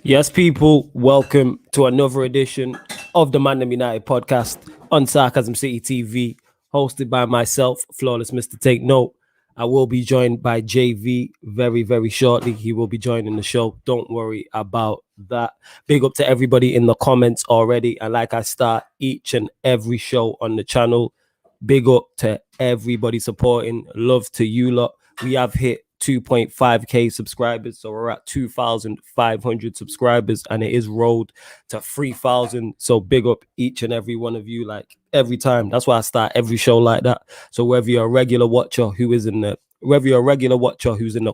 Yes, people, welcome to another edition of the ManDem United podcast on Sarcasm City TV, hosted by myself, Flawless Mr. Take Note. I will be joined by JV very, very shortly. He will be joining the show. Don't worry about that. Big up to everybody in the comments already. And like I start each and every show on the channel, big up to everybody supporting. Love to you lot. We have hit 2.5k subscribers, so we're at 2,500 subscribers, and it is road to 3,000. So big up each and every one of you, like every time. That's why I start every show like that. So whether you're a regular watcher who's in the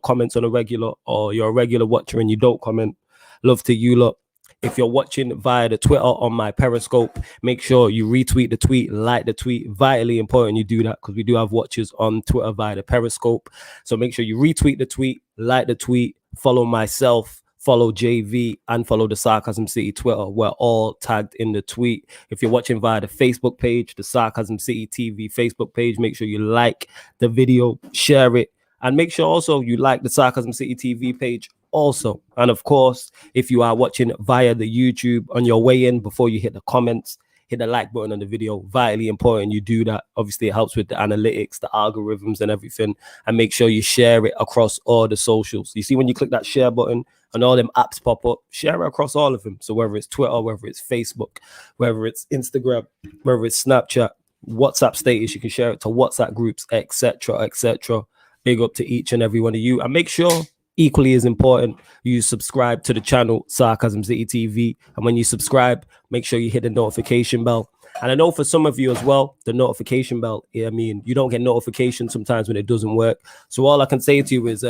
comments on a regular, or you're a regular watcher and you don't comment, love to you lot. If you're watching via the Twitter on my Periscope, make sure you retweet the tweet, like the tweet. Vitally important you do that, because we do have watchers on Twitter via the Periscope. So make sure you retweet the tweet, like the tweet, follow myself, follow JV, and follow the Sarcasm City Twitter. We're all tagged in the tweet. If you're watching via the Facebook page, the Sarcasm City TV Facebook page, make sure you like the video, share it, and make sure also you like the Sarcasm City TV page also. And of course, if you are watching via the YouTube, on your way in, before you hit the comments, hit the like button on the video. Vitally important you do that. Obviously, it helps with the analytics, the algorithms and everything. And make sure you share it across all the socials. You see, when you click that share button and all them apps pop up, share it across all of them. So whether it's Twitter, whether it's Facebook, whether it's Instagram, whether it's Snapchat, WhatsApp status, you can share it to WhatsApp groups, etc., etc. Big up to each and every one of you. And make sure, equally as important, you subscribe to the channel Sarcasm City TV. And when you subscribe, make sure you hit the notification bell. And I know for some of you as well, the notification bell, I mean, you don't get notifications sometimes when it doesn't work. So all I can say to you is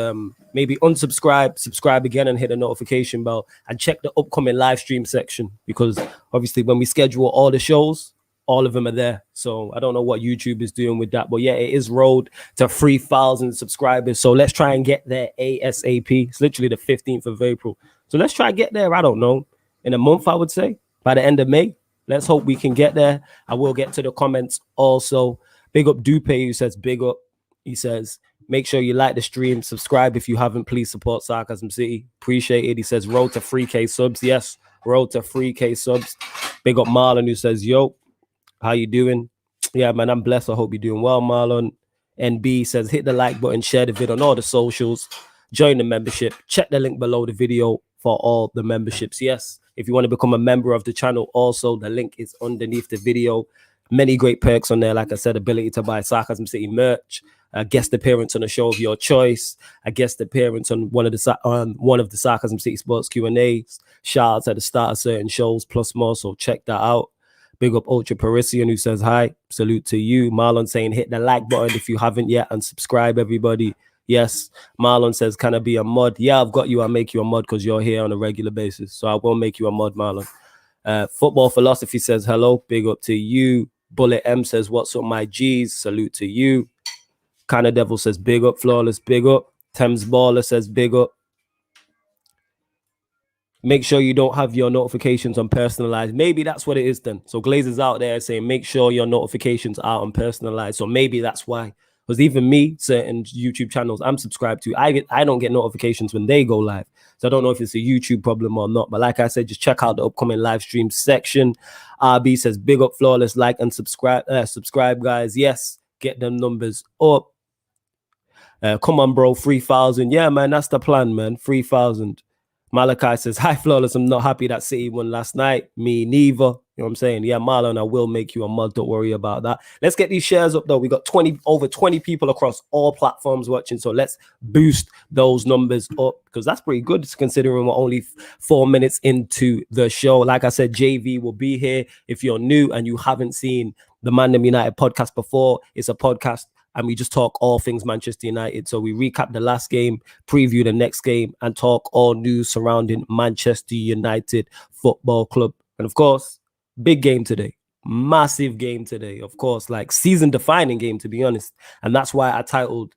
maybe unsubscribe, subscribe again, and hit the notification bell, and check the upcoming live stream section, because obviously when we schedule all the shows, all of them are there. So I don't know what YouTube is doing with that, but yeah, it is road to 3,000 subscribers. So let's try and get there ASAP. It's literally the 15th of April. So let's try and get there, I don't know, in a month, I would say, by the end of May. Let's hope we can get there. I will get to the comments also. Big up Dupe, who says big up. He says, make sure you like the stream, subscribe if you haven't, please support Sarcasm City. Appreciate it. He says road to 3k subs. Yes, road to 3k subs. Big up Marlon, who says, yo, how you doing? Yeah, man, I'm blessed. I hope you're doing well, Marlon. NB says, hit the like button, share the vid on all the socials, join the membership, check the link below the video for all the memberships. Yes, if you want to become a member of the channel, also, the link is underneath the video. Many great perks on there. Like I said, ability to buy Sarcasm City merch, a guest appearance on a show of your choice, a guest appearance on one of the Sarcasm City Sports Q&As, shout out at the start of certain shows, plus more. So check that out. Big up Ultra Parisian, who says hi. Salute to you. Marlon saying hit the like button if you haven't yet, and subscribe, everybody. Yes. Marlon says, can I be a mod? Yeah, I've got you. I'll make you a mod because you're here on a regular basis. So I will make you a mod, Marlon. Football Philosophy says hello. Big up to you. Bullet M says, what's up, my G's? Salute to you. Kinda Devil says big up. Flawless, big up. Thames Baller says big up. Make sure you don't have your notifications on personalized. Maybe that's what it is then. So Glazer's out there saying, make sure your notifications are on personalized. So maybe that's why. Because even me, certain YouTube channels I'm subscribed to, I don't get notifications when they go live. So I don't know if it's a YouTube problem or not. But like I said, just check out the upcoming live stream section. RB says, big up, Flawless, like and subscribe. Subscribe, guys. Yes, get them numbers up. Come on, bro, 3,000. Yeah, man, that's the plan, man. 3,000. Malachi says, hi, Flawless. I'm not happy that City won last night. Me neither. You know what I'm saying? Yeah, Marlon, I will make you a mod. Don't worry about that. Let's get these shares up, though. We got over 20 people across all platforms watching. So let's boost those numbers up, because that's pretty good considering we're only 4 minutes into the show. Like I said, JV will be here. If you're new and you haven't seen the ManDem United podcast before, it's a podcast and we just talk all things Manchester United. So we recap the last game, preview the next game, and talk all news surrounding Manchester United Football Club. And of course, big game today. Massive game today. Of course, like season-defining game, to be honest. And that's why I titled,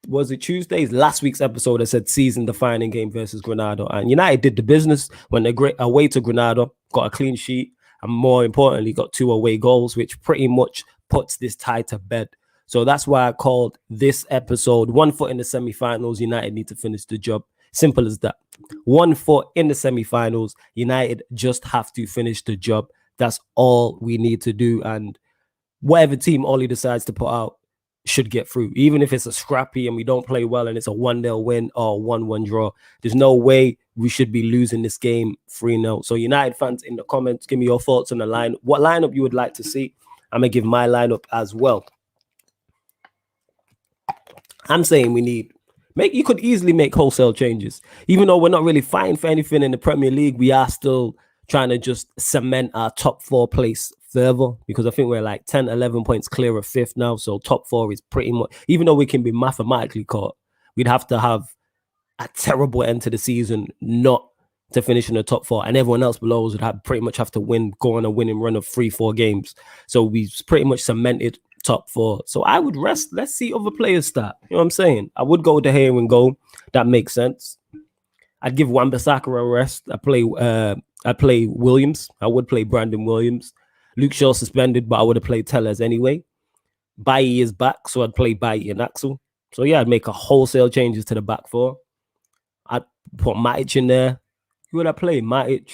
was it Tuesday's last week's episode, I said season-defining game versus Granada. And United did the business when they away to Granada, got a clean sheet, and more importantly, got 2 away goals, which pretty much puts this tie to bed. So that's why I called this episode 1 foot in the semi-finals. United need to finish the job. Simple as that. 1 foot in the semi-finals. United just have to finish the job. That's all we need to do. And whatever team Ollie decides to put out should get through. Even if it's a scrappy and we don't play well and it's a 1-0 win or 1-1 draw, there's no way we should be losing this game 3-0. So United fans, in the comments, give me your thoughts on the line. What lineup you would like to see? I'm going to give my lineup as well. I'm saying you could easily make wholesale changes. Even though we're not really fighting for anything in the Premier League, we are still trying to just cement our top 4 place further, because I think we're like 10, 11 points clear of 5th now. So top 4 is pretty much, even though we can be mathematically caught, we'd have to have a terrible end to the season not to finish in the top 4, and everyone else below us would pretty much have to go on a winning run of 3-4 games. So we've pretty much cemented top 4. So I would rest. Let's see other players start. You know what I'm saying? I would go De Gea and goal. That makes sense. I'd give Wan-Bissaka a rest. I play Williams. I would play Brandon Williams. Luke Shaw suspended, but I would have played Tellez anyway. Bailly is back, so I'd play Bailly and Axel. So yeah, I'd make a wholesale changes to the back 4. I'd put Matic in there. Who would I play? Matic.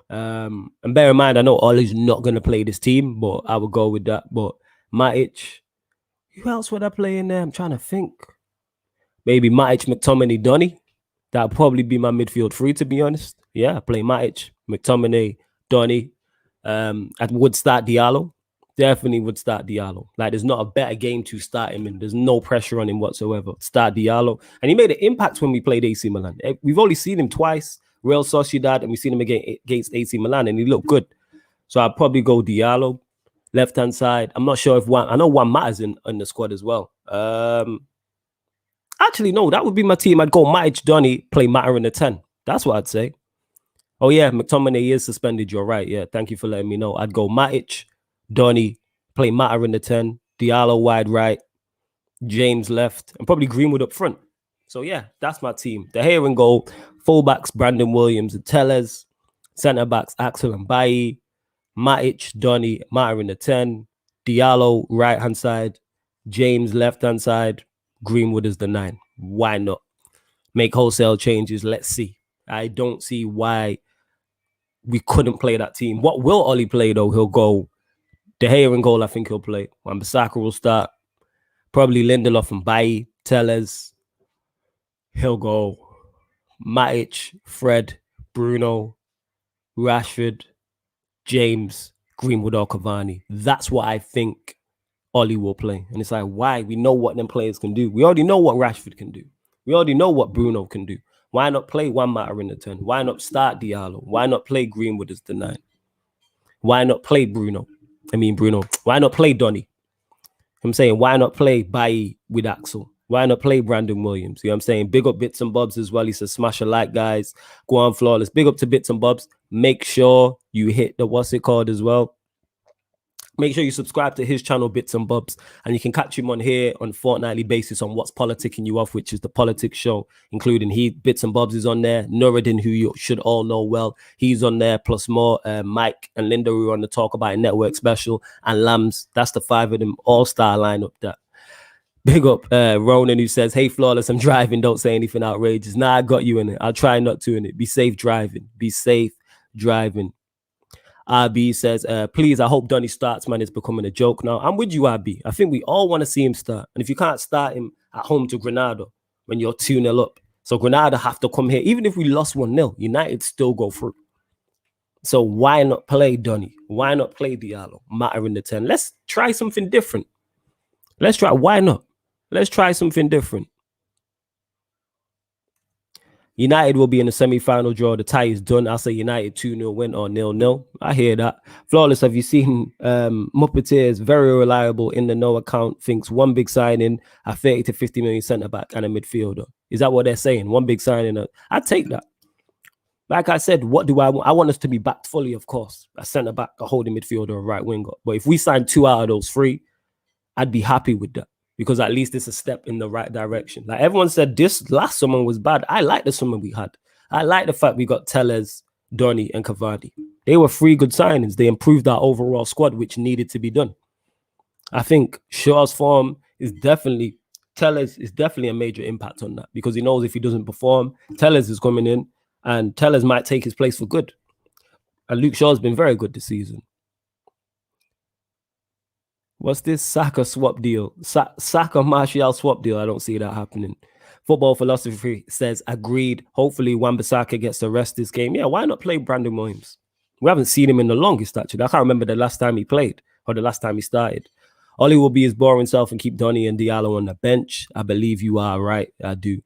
And bear in mind, I know Ollie's not going to play this team, but I would go with that. But Matic. Who else would I play in there? I'm trying to think. Maybe Matic, McTominay, Donny. That would probably be my midfield 3, to be honest. Yeah, I play Matic, McTominay, Donny. I would start Diallo. Definitely would start Diallo. Like, there's not a better game to start him in. There's no pressure on him whatsoever. Start Diallo. And he made an impact when we played AC Milan. We've only seen him twice, Real Sociedad, and we've seen him against AC Milan, and he looked good. So I'd probably go Diallo. Left-hand side. I'm not sure if I know Juan Mata's in the squad as well. Actually, no, that would be my team. I'd go Matic, Donny, play Mata in the 10. That's what I'd say. Oh, yeah, McTominay is suspended. You're right. Yeah, thank you for letting me know. I'd go Matic, Donny, play Mata in the 10, Diallo wide right, James left, and probably Greenwood up front. So, yeah, that's my team. De Gea in goal, fullbacks, Brandon Williams and Tellez, centre-backs, Axel and Bailly, Matic, Donny, Mata in the 10, Diallo right-hand side, James left-hand side, Greenwood is the 9. Why not? Make wholesale changes. Let's see. I don't see why we couldn't play that team. What will Ollie play, though? He'll go De Gea in goal. I think he'll play. Wan-Bissaka will start. Probably Lindelof and Bailly, Tellez. He'll go Matic, Fred, Bruno, Rashford, James, Greenwood or Cavani. That's what I think Ollie will play. And it's like, why? We know what them players can do. We already know what Rashford can do. We already know what Bruno can do. Why not play Juan Mata in the 10? Why not start Diallo? Why not play Greenwood as the 9? Why not play Bruno? Why not play Donny? I'm saying, why not play Bailly with Axel? Why not play Brandon Williams? You know what I'm saying? Big up Bits and Bobs as well. He says, smash a like, guys. Go on, Flawless. Big up to Bits and Bobs. Make sure you hit the what's it called as well. Make sure you subscribe to his channel, Bits and Bobs, and you can catch him on here on fortnightly basis on What's Politicking You Off, which is the politics show, including Bits and Bobs is on there. Nuruddin, who you should all know well, he's on there, plus more. Mike and Linda, who are on the Talk About It Network special, and Lambs. That's the 5 of them all-star lineup. That big up Ronan, who says, hey, Flawless, I'm driving. Don't say anything outrageous. Nah, I got you in it. I'll try not to in it. Be safe driving. Be safe driving. RB says, please, I hope Donny starts, man. It's becoming a joke now. I'm with you, RB. I think we all want to see him start. And if you can't start him at home to Granada when you're 2-0 up, so Granada have to come here. Even if we lost 1-0, United still go through. So why not play Donny? Why not play Diallo? Mata in the 10. Let's try something different. Why not? Let's try something different. United will be in the semi-final draw. The tie is done. I'll say United 2-0 win or 0-0. I hear that. Flawless, have you seen Muppeteers? Very reliable in the no account. Thinks one big signing, a 30 to 50 million centre-back and a midfielder. Is that what they're saying? One big signing. I'd take that. Like I said, what do I want? I want us to be backed fully, of course. A centre-back, a holding midfielder, a right winger. But if we sign 2 out of those 3, I'd be happy with that. Because at least it's a step in the right direction. Like everyone said, this last summer was bad. I like the summer we had. I like the fact we got Tellez, Donny, and Cavani. They were 3 good signings. They improved our overall squad, which needed to be done. I think Shaw's form is definitely Tellers is definitely a major impact on that, because he knows if he doesn't perform, Tellers is coming in and Tellers might take his place for good. And Luke Shaw's been very good this season. What's this Saka swap deal? Saka Martial swap deal? I don't see that happening. Football Philosophy says, agreed. Hopefully Wan-Bissaka gets the rest this game. Yeah, why not play Brandon Williams? We haven't seen him in the longest, actually. I can't remember the last time he played or the last time he started. Ollie will be his boring self and keep Donny and Diallo on the bench. I believe you are right. I do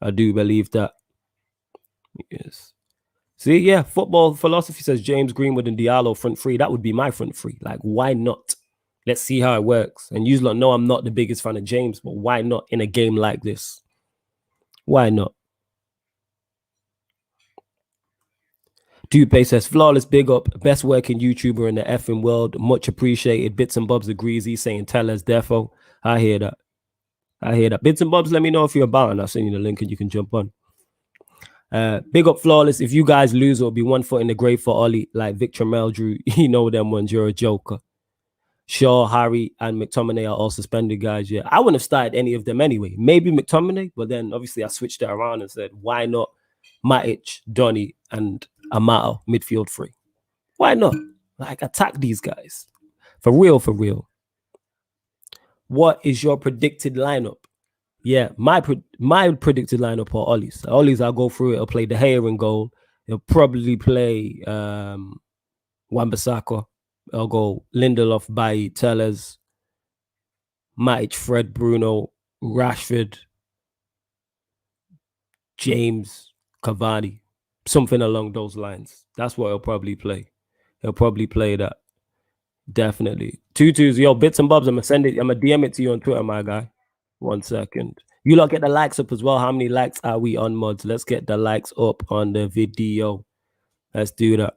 believe that. Yes. See, yeah, Football Philosophy says James Greenwood and Diallo front three. That would be my front three. Like, why not? Let's see how it works. And you lot know I'm not the biggest fan of James, but why not in a game like this? Why not? Dupe says, flawless, big up, best working YouTuber in the effing world. Much appreciated. Bits and Bobs agrees. He's saying, tell us, defo. I hear that. Bits and Bobs, let me know if you're about, and I'll send you the link and you can jump on. Big up, flawless. If you guys lose, it'll be 1 foot in the grave for Ollie, like Victor Meldrew. You know them ones. You're a joker. Shaw, Harry, and McTominay are all suspended, guys. Yeah, I wouldn't have started any of them anyway. Maybe McTominay, but then obviously I switched it around and said, why not Matic, Donny, and Amato midfield free? Why not? Like, attack these guys. For real, for real. What is your predicted lineup? Yeah, my predicted lineup are Ollie's. Ollie's, I'll go through it. I'll play De Gea in goal. He'll probably play Wan-Bissaka. I'll go Lindelof, Bailly, Tellers, Matic, Fred, Bruno, Rashford, James, Cavani, something along those lines. That's what he'll probably play. He'll probably play that. Definitely. 2-2s. Yo, Bits and Bobs, I'm gonna DM it to you on Twitter, my guy. 1 second. You lot get the likes up as well. How many likes are we on, mods? Let's get the likes up on the video. Let's do that.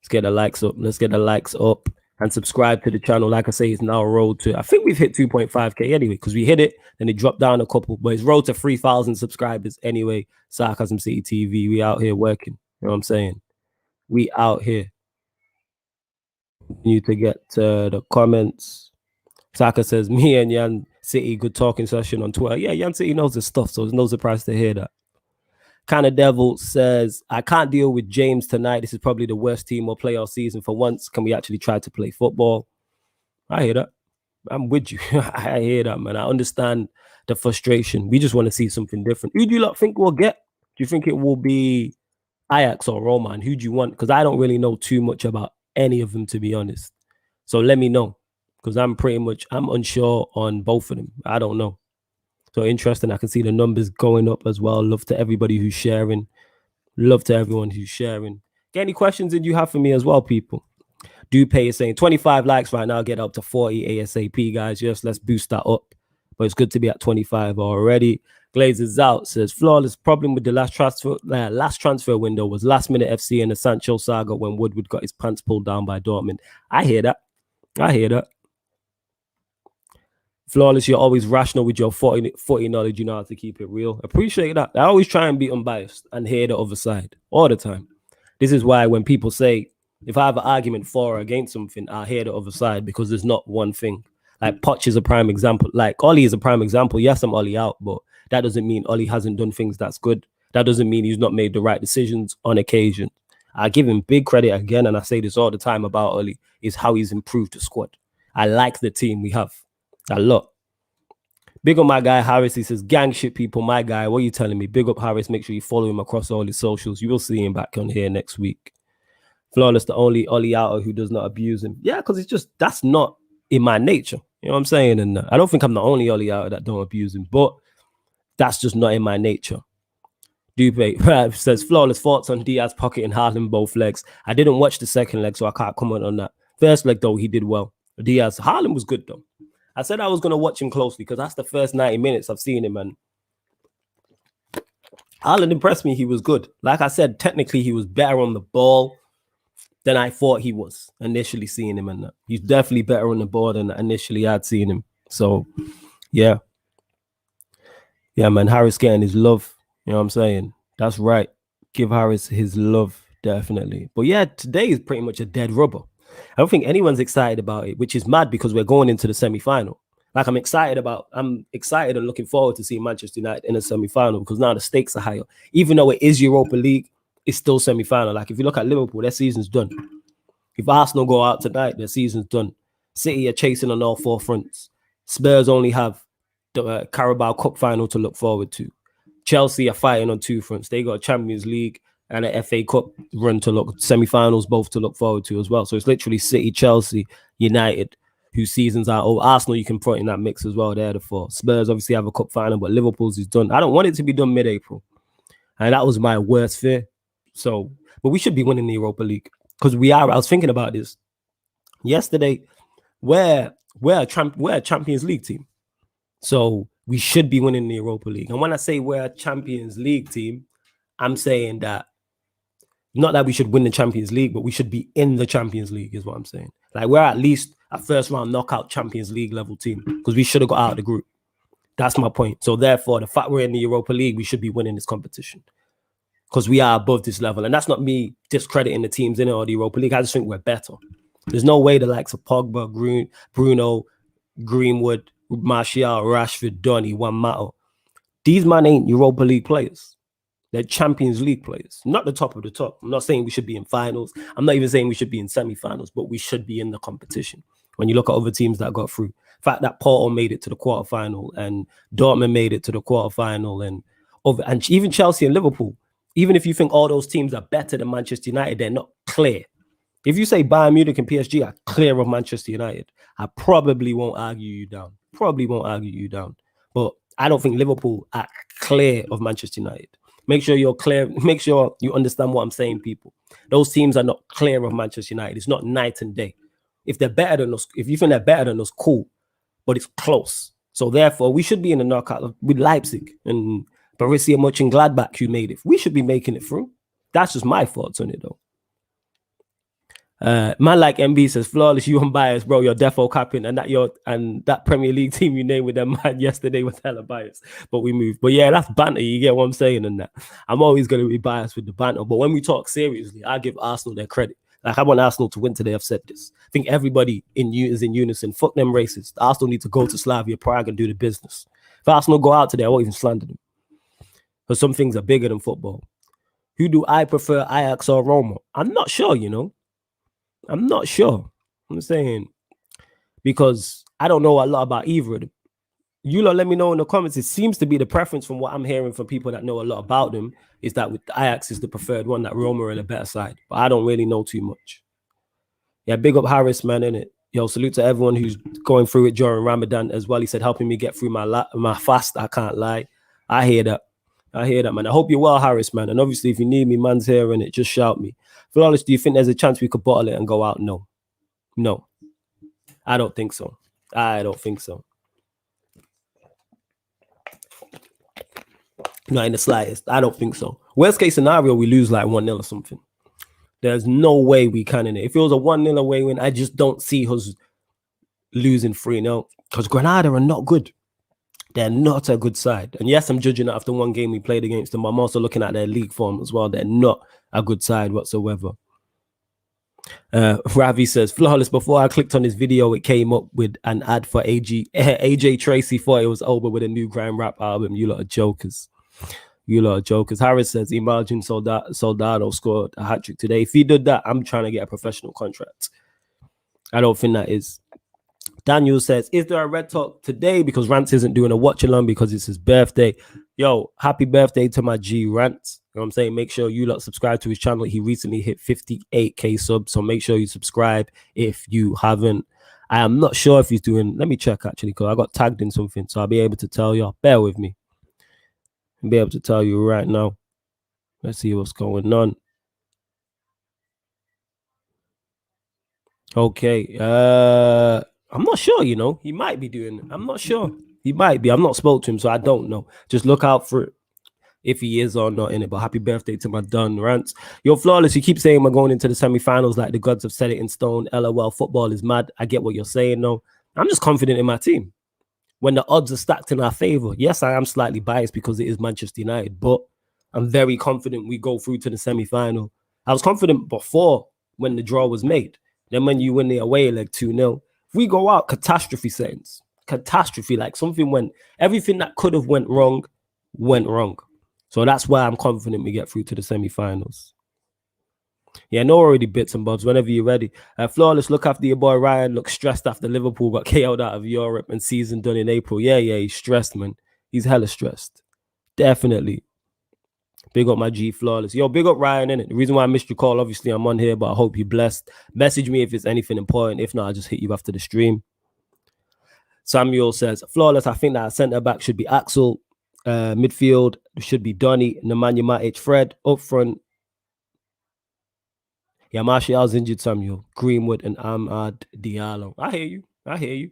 Let's get the likes up. Let's get the likes up and subscribe to the channel. Like I say, it's now rolled to, I think we've hit 2.5K anyway, because we hit it, then it dropped down a couple, but it's rolled to 3,000 subscribers anyway. Sarcasm City TV, we out here working. You know what I'm saying? We out here. You to get the comments. Saka says, me and Yan City, good talking session on Twitter. Yeah, Yan City knows his stuff, so it's no surprise to hear that. Kind of Devil says, I can't deal with James tonight. This is probably the worst team we'll play all season. For once, can we actually try to play football? I hear that. I'm with you. I hear that, man. I understand the frustration. We just want to see something different. Who do you lot think we'll get? Do you think it will be Ajax or Roma? And who do you want? Because I don't really know too much about any of them, to be honest. So let me know, because I'm unsure on both of them. I don't know. So interesting. I can see the numbers going up as well. Love to everybody who's sharing. Love to everyone who's sharing. Get any questions that you have for me as well, people? Dupe is saying 25 likes right now. Get up to 40 ASAP, guys. Yes, let's boost that up. But it's good to be at 25 already. Glazes out says, flawless. Problem with the last transfer window was last minute FC and the Sancho saga when Woodward got his pants pulled down by Dortmund. I hear that. Flawless, you're always rational with your 40 knowledge. You know how to keep it real. Appreciate that. I always try and be unbiased and hear the other side all the time. This is why when people say, if I have an argument for or against something, I hear the other side, because there's not one thing. Like Poch is a prime example. Like Ollie is a prime example. Yes, I'm Ollie out, but that doesn't mean Ollie hasn't done things that's good. That doesn't mean he's not made the right decisions on occasion. I give him big credit again, and I say this all the time about Ollie, is how he's improved the squad. I like the team we have a lot. Big up my guy Harris. He says, gang shit people, my guy. What are you telling me? Big up Harris. Make sure you follow him across all his socials. You will see him back on here next week. Flawless, the only Ollie outer who does not abuse him. Yeah, because it's just, that's not in my nature. You know what I'm saying? And I don't think I'm the only Ollie outer that don't abuse him, but that's just not in my nature. Dupe says, flawless thoughts on Diaz, Pocket, and Haaland both legs. I didn't watch the second leg, so I can't comment on that. First leg, though, he did well. Diaz, Haaland was good, though. I said I was going to watch him closely because that's the first 90 minutes I've seen him, and Haaland impressed me. He was good. Like I said, technically, he was better on the ball than I thought he was initially seeing him, and he's definitely better on the ball than initially I'd seen him. So, yeah. Yeah, man, Harris getting his love. You know what I'm saying? That's right. Give Harris his love, definitely. But yeah, today is pretty much a dead rubber. I don't think anyone's excited about it, which is mad because we're going into the semi-final. Like I'm excited and looking forward to seeing Manchester United in a semi-final because now the stakes are higher. Even though it is Europa League, it's still semi-final. Like if you look at Liverpool, their season's done. If Arsenal go out tonight, their season's done. City are chasing on all four fronts. Spurs only have the Carabao Cup final to look forward to. Chelsea are fighting on two fronts. They got a Champions League and an FA Cup run to look, semi-finals both to look forward to as well. So it's literally City, Chelsea, United, whose seasons are over. Arsenal, you can put in that mix as well. They're the four. Spurs obviously have a cup final, but Liverpool's is done. I don't want it to be done mid-April. And that was my worst fear. So, but we should be winning the Europa League because we are. I was thinking about this yesterday. We're a Champions League team. So we should be winning the Europa League. And when I say we're a Champions League team, I'm saying that not that we should win the Champions League, but we should be in the Champions League is what I'm saying. Like we're at least a first round knockout Champions League level team because we should have got out of the group. That's my point. So therefore, the fact we're in the Europa League, we should be winning this competition because we are above this level. And that's not me discrediting the teams in it or the Europa League. I just think we're better. There's no way the likes of Pogba, Bruno, Greenwood, Martial, Rashford, Donny, Juan Mata, these men ain't Europa League players. They're Champions League players, not the top of the top. I'm not saying we should be in finals. I'm not even saying we should be in semi-finals, but we should be in the competition. When you look at other teams that got through, the fact that Porto made it to the quarterfinal and Dortmund made it to the quarterfinal and even Chelsea and Liverpool, even if you think all those teams are better than Manchester United, they're not clear. If you say Bayern Munich and PSG are clear of Manchester United, I probably won't argue you down. But I don't think Liverpool are clear of Manchester United. Make sure you're clear. Make sure you understand what I'm saying, people. Those teams are not clear of Manchester United. It's not night and day. If they're better than us, if you think they're better than us, cool. But it's close. So therefore, we should be in the knockout with Leipzig and Borussia Mönchengladbach who made it. We should be making it through. That's just my thoughts on it, though. Man like MB says, flawless, you unbiased, bro. You're defo capping, and that Premier League team you named with them man yesterday was hella biased. But we moved. But yeah, that's banter. You get what I'm saying? And that I'm always going to be biased with the banter. But when we talk seriously, I give Arsenal their credit. Like I want Arsenal to win today. I've said this. I think everybody is in unison. Fuck them racists. Arsenal need to go to Slavia Prague and do the business. If Arsenal go out today, I won't even slander them. Because some things are bigger than football. Who do I prefer, Ajax or Roma? I'm not sure, you know. I'm not sure. I'm saying because I don't know a lot about either of them. You lot let me know in the comments. It seems to be the preference from what I'm hearing from people that know a lot about them is that with Ajax is the preferred one, that Roma are the better side. But I don't really know too much. Yeah, big up Harris, man, innit? Yo, salute to everyone who's going through it during Ramadan as well. He said helping me get through my fast. I can't lie. I hear that, man. I hope you're well, Harris, man. And obviously, if you need me, man's here, and it just shout me. Flawless, do you think there's a chance we could bottle it and go out? No. I don't think so. Not in the slightest. I don't think so. Worst case scenario, we lose like 1-0 or something. There's no way we can in it. If it was a 1-0 away win, I just don't see us losing 3-0 because Granada are not good. They're not a good side. And yes, I'm judging it after one game we played against them. I'm also looking at their league form as well. They're not a good side whatsoever. Ravi says, flawless, before I clicked on this video, it came up with an ad for AJ Tracy. Thought it was over with a new grime rap album. You lot are jokers. Harris says, imagine Soldado scored a hat-trick today. If he did that, I'm trying to get a professional contract. I don't think that is. Daniel says, is there a Red Talk today? Because Rance isn't doing a watch-along because it's his birthday. Yo, happy birthday to my G Rance. You know what I'm saying? Make sure you lot subscribe to his channel. He recently hit 58k subs, so make sure you subscribe if you haven't. I am not sure if he's doing, let me check actually, because I got tagged in something, so I'll be able to tell you. Bear with me. I'll be able to tell you right now. Let's see what's going on. Okay. I'm not sure, you know. He might be doing it. I'm not sure. He might be. I'm not spoke to him, so I don't know. Just look out for it if he is or not in it. But happy birthday to my Don Rants. Yo, flawless. You keep saying we're going into the semi-finals like the gods have set it in stone. LOL, football is mad. I get what you're saying, though. I'm just confident in my team. When the odds are stacked in our favor, yes, I am slightly biased because it is Manchester United, but I'm very confident we go through to the semi-final. I was confident before when the draw was made. Then when you win the away leg 2-0, if we go out, catastrophe settings. catastrophe. Like everything that could have went wrong, went wrong. So that's why I'm confident we get through to the semi-finals. Yeah, no already bits and bobs. Whenever you're ready. Flawless, look after your boy Ryan. Looks stressed after Liverpool got KO'd out of Europe and season done in April. Yeah, he's stressed, man. He's hella stressed. Definitely. Big up my G Flawless. Yo, big up Ryan, innit? The reason why I missed your call, obviously, I'm on here, but I hope you're blessed. Message me if it's anything important. If not, I'll just hit you after the stream. Samuel says, Flawless, I think that centre back should be Axel. Midfield should be Donny, Nemanja Matic, Fred. Up front, yeah, Martial's injured, Samuel. Greenwood and Ahmad Diallo. I hear you.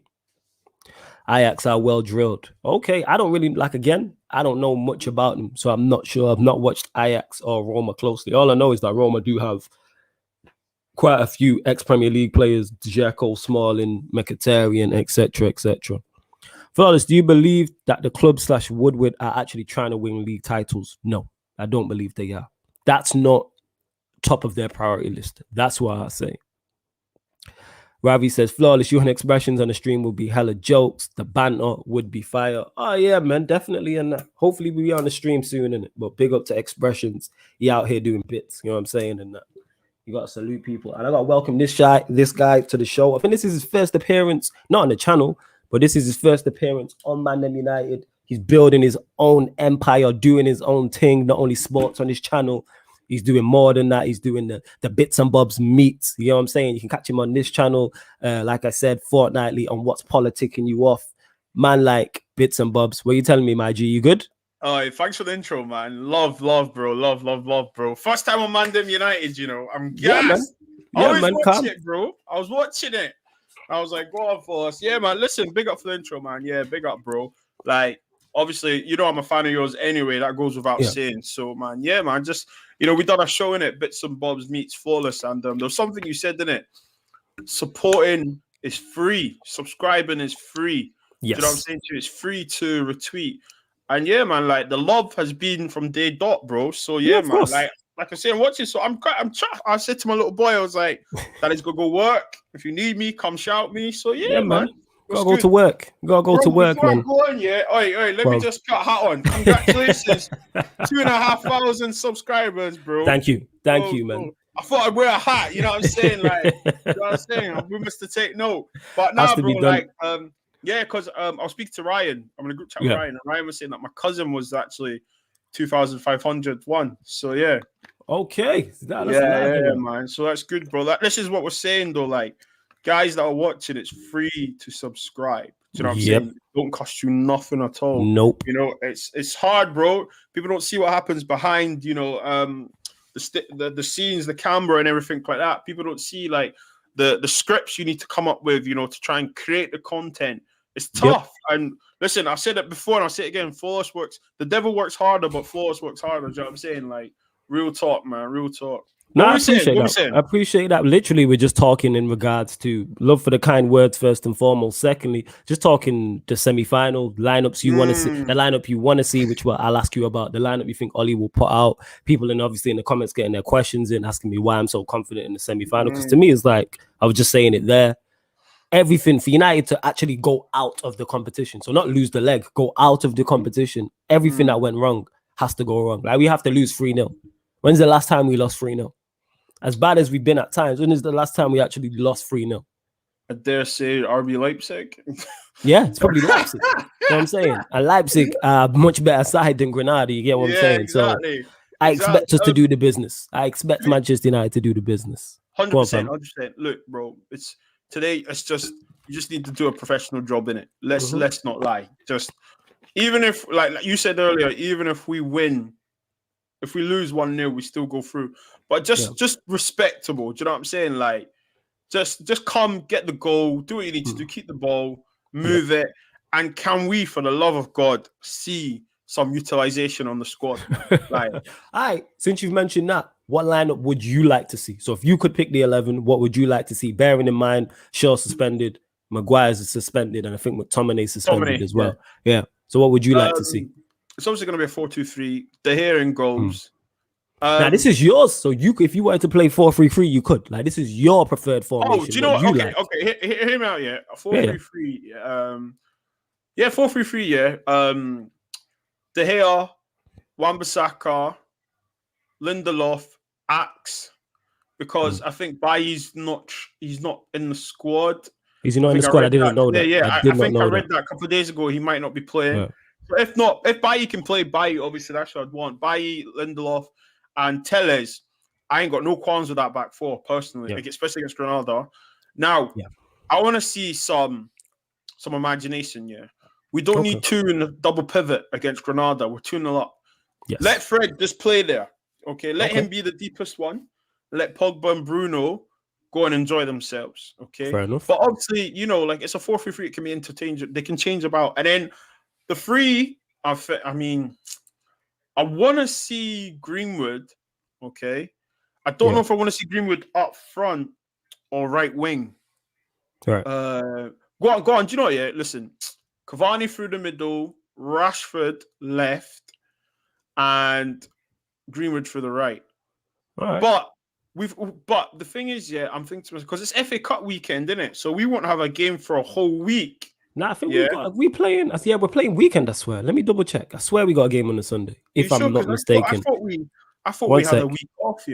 Ajax are well drilled. Okay, I don't really, I don't know much about them, so I'm not sure. I've not watched Ajax or Roma closely. All I know is that Roma do have quite a few ex-Premier League players, Dzeko, Smalling, Mkhitaryan, etc., etc. Flawless, do you believe that the club / Woodward are actually trying to win league titles? No, I don't believe they are. That's not top of their priority list. That's what I say. Ravi says, Flawless, you and expressions on the stream will be hella jokes. The banter would be fire. Oh, yeah, man, definitely. And hopefully we'll be on the stream soon, innit? But big up to expressions. He out here doing bits, you know what I'm saying? And you got to salute people. And I got to welcome this guy to the show. I think this is his first appearance, not on the channel, but this is his first appearance on ManDem United. He's building his own empire, doing his own thing, not only sports on his channel. He's doing more than that. He's doing the bits and bobs meets. You know what I'm saying? You can catch him on this channel, like I said, fortnightly on What's Politicking You Off. Man, like bits and bobs. What are you telling me, my G? You good? Oh, thanks for the intro, man. Love, bro. Love, bro. First time on ManDem United, you know. I'm gassed. I was watching it, bro. I was watching it. I was like, go on for us. Yeah, man. Listen, big up for the intro, man. Yeah, big up, bro. Like, obviously, you know I'm a fan of yours anyway. That goes without saying. So, man, yeah, man. Just, you know, we done a show in it, Bits and Bobs meets Flawless, and there was something you said in it. Supporting is free. Subscribing is free. Yes. You know what I'm saying to you? It's free to retweet. And yeah, man, like the love has been from day dot, bro. So yeah, man, course. like I say, I'm watching. So I said to my little boy, I was like, Daddy's gonna go work. If you need me, come shout me. So yeah, man. Gotta go to work. Gotta go to work, man. Let me just cut hat on. Congratulations. 2,500 subscribers, bro. Thank you, man. I thought I'd wear a hat, you know what I'm saying? Like, you know what I'm saying? We must take note. But now, bro, like, yeah, because I was speaking to Ryan. I'm in a group chat with Ryan, and Ryan was saying that my cousin was actually 2,501. So yeah. Okay. Yeah, man. So that's good, bro. This is what we're saying though. Like, guys that are watching, it's free to subscribe. Do you know what I'm saying? It don't cost you nothing at all. Nope. You know, it's hard, bro. People don't see what happens behind, you know, the scenes, the camera, and everything like that. People don't see like the scripts you need to come up with, you know, to try and create the content. It's tough. And listen, I said it before and I'll say it again. Flawless works. The devil works harder, but Flawless works harder. Do you know what I'm saying? Like, real talk, man. Real talk. No, I appreciate that. I appreciate that. Literally, we're just talking in regards to love for the kind words first and foremost. Secondly, just talking the semi-final lineups you want to see, the lineup you want to see, which I'll ask you about. The lineup you think Ollie will put out. People, and obviously in the comments getting their questions in, asking me why I'm so confident in the semi-final. Because to me, it's like I was just saying it there. Everything for United to actually go out of the competition, so not lose the leg, go out of the competition. Everything that went wrong has to go wrong. Like, we have to lose 3-0. When's the last time we lost 3-0? As bad as we've been at times, when is the last time we actually lost 3-0? I dare say RB Leipzig. Yeah, it's probably Leipzig. You know what I'm saying? And Leipzig are much better side than Granada. You get what I'm saying? Exactly. So I expect us to do the business. I expect Manchester United to do the business. 100%. 100%. Look, bro, today. It's just you just need to do a professional job in it. Let's not lie. Just even if, like you said earlier, even if we win. If we lose 1-0, we still go through. But just respectable. Do you know what I'm saying? Like, just come, get the goal, do what you need to do, keep the ball, move it. And can we, for the love of God, see some utilization on the squad? Like, all right, since you've mentioned that, what lineup would you like to see? So if you could pick the 11, what would you like to see? Bearing in mind, Shaw suspended, Maguire's suspended, and I think McTominay suspended as well. Yeah. So what would you like to see? It's obviously going to be a 4-2-3. De Gea in goals. Now, this is yours. So if you wanted to play 4-3-3, you could. Like, this is your preferred formation. Oh, do you know what? Okay, hear me out, yeah. A 4-3-3. Yeah, 4-3-3. Yeah. De Gea, Wan-Bissaka, Lindelof, Axe. Because I think Bailly's he's not in the squad. Is he not in the squad? I didn't know that. Yeah, I did I not think I know read that. that a couple of days ago. He might not be playing. Yeah. So if Bailly can play, Bailly, obviously that's what I'd want. Bailly, Lindelof, and Telles. I ain't got no qualms with that back four personally, especially against Granada. Now, I want to see some imagination. Yeah, we don't need two in the double pivot against Granada. We're 2-0 up. Yes. Let Fred just play there. Okay, let him be the deepest one. Let Pogba and Bruno go and enjoy themselves. Okay, fair enough. But obviously, like it's a 4-3-3. It can be interchangeable. They can change about, and then the three. I mean, I want to see Greenwood. Okay, I don't know if I want to see Greenwood up front or right wing. Right. Go on. Do you know what? Yeah, listen. Cavani through the middle, Rashford left, and Greenwood for the right. All right. But the thing is, I'm thinking to myself, because it's FA Cup weekend, isn't it? So we won't have a game for a whole week. Nah, I think we're playing weekend, I swear. Let me double check. I swear we got a game on the Sunday, if I'm not mistaken. I thought we had a week off,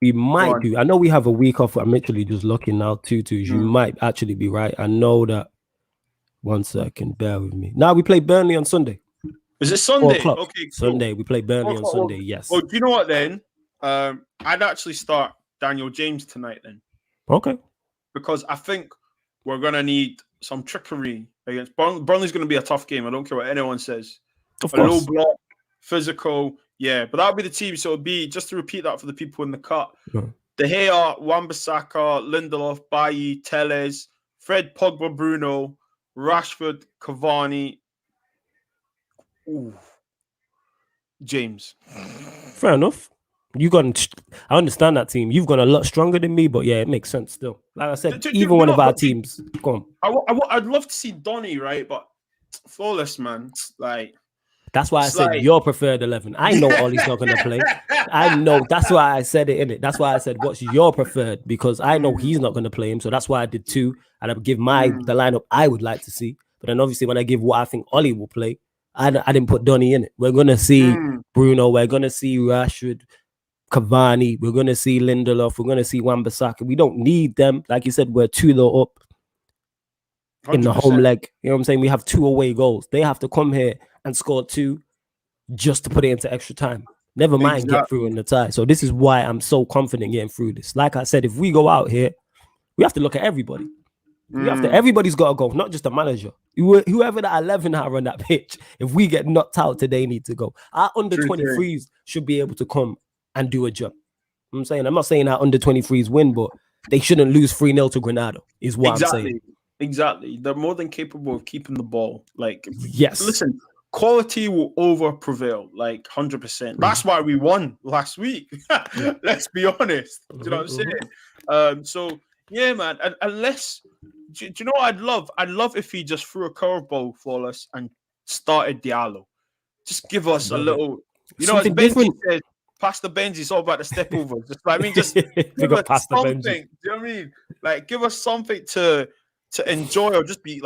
We might do. I know we have a week off. I'm literally just looking now, 2-2s. You might actually be right. I know that. 1 second, bear with me. Now we play Burnley on Sunday. Is it Sunday? Okay, cool. Sunday. We play Burnley on Sunday, yes. Oh, do you know what then? I'd actually start Daniel James tonight then. Okay. Because I think we're going to need some trickery against Burnley's going to be a tough game. I don't care what anyone says. Of course. Low block, physical, but that'll be the team. So it'll be, just to repeat that for the people in the cut, De Gea, Wan-Bissaka, Lindelof, Bailly, Telles, Fred, Pogba, Bruno, Rashford, Cavani, James. Fair enough. I understand that team. You've gone a lot stronger than me, but it makes sense still. Like I said, even one of our teams. Go on. I'd love to see Donny, right? But flawless, man. That's why I said your preferred 11. I know Ollie's not going to play. I know. That's why I said it, innit? That's why I said, what's your preferred? Because I know he's not going to play him. So that's why I did 2. And I would give the lineup I would like to see. But then obviously when I give what I think Ollie will play, I didn't put Donny in it. We're going to see Bruno. We're going to see Rashford, Cavani. We're going to see Lindelof. We're going to see Wan-Bissaka. We don't need them. Like you said, we're 2-0 up in the home leg. You know what I'm saying? We have 2 away goals. They have to come here and score 2 just to put it into extra time. Never mind get through in the tie. So this is why I'm so confident getting through this. Like I said, if we go out here, we have to look at everybody. Everybody's got to go, not just the manager. Whoever that 11 are on that pitch, if we get knocked out today, need to go. Our under 23s should be able to come and do a job. I'm not saying our under 23s win, but they shouldn't lose 3-0 to Granada, is what I'm saying. Exactly. They're more than capable of keeping the ball. Yes. Listen, quality will over prevail, 100%. That's why we won last week. Let's be honest. Do you know what I'm saying? So, yeah, man. Unless, do you know what I'd love? I'd love if he just threw a curveball for us and started Diallo. Just give us a little, as Benji said, past the Benji, it's all about the step over. Just give us something. Do you know what I mean? Give us something to enjoy, or just be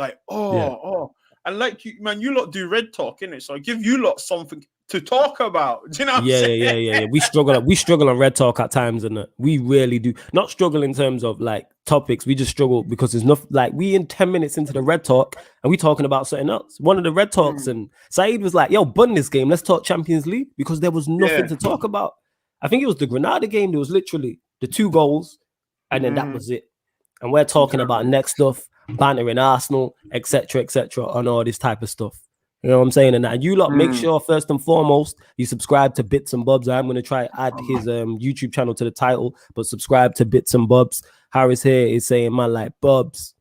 and you, man, you lot do red talk, innit? So I give you lot something to talk about. Do you know what I'm saying? Yeah. We struggle on red talk at times, and we really do. Not struggle in terms of topics. We just struggle because there's nothing. We in 10 minutes into the red talk and we talking about something else. One of the red talks, and Saeed was like, "Yo, bun this game. Let's talk Champions League," because there was nothing to talk about. I think it was the Granada game. There was literally the 2 goals, and then that was it. And we're talking about next stuff, bantering Arsenal, etc., on all this type of stuff. You know what I'm saying? And you lot, make sure first and foremost you subscribe to Bits and Bobs. I'm going to try add his YouTube channel to the title, but subscribe to Bits and Bobs. Harris here is saying, "Man, like Bobs."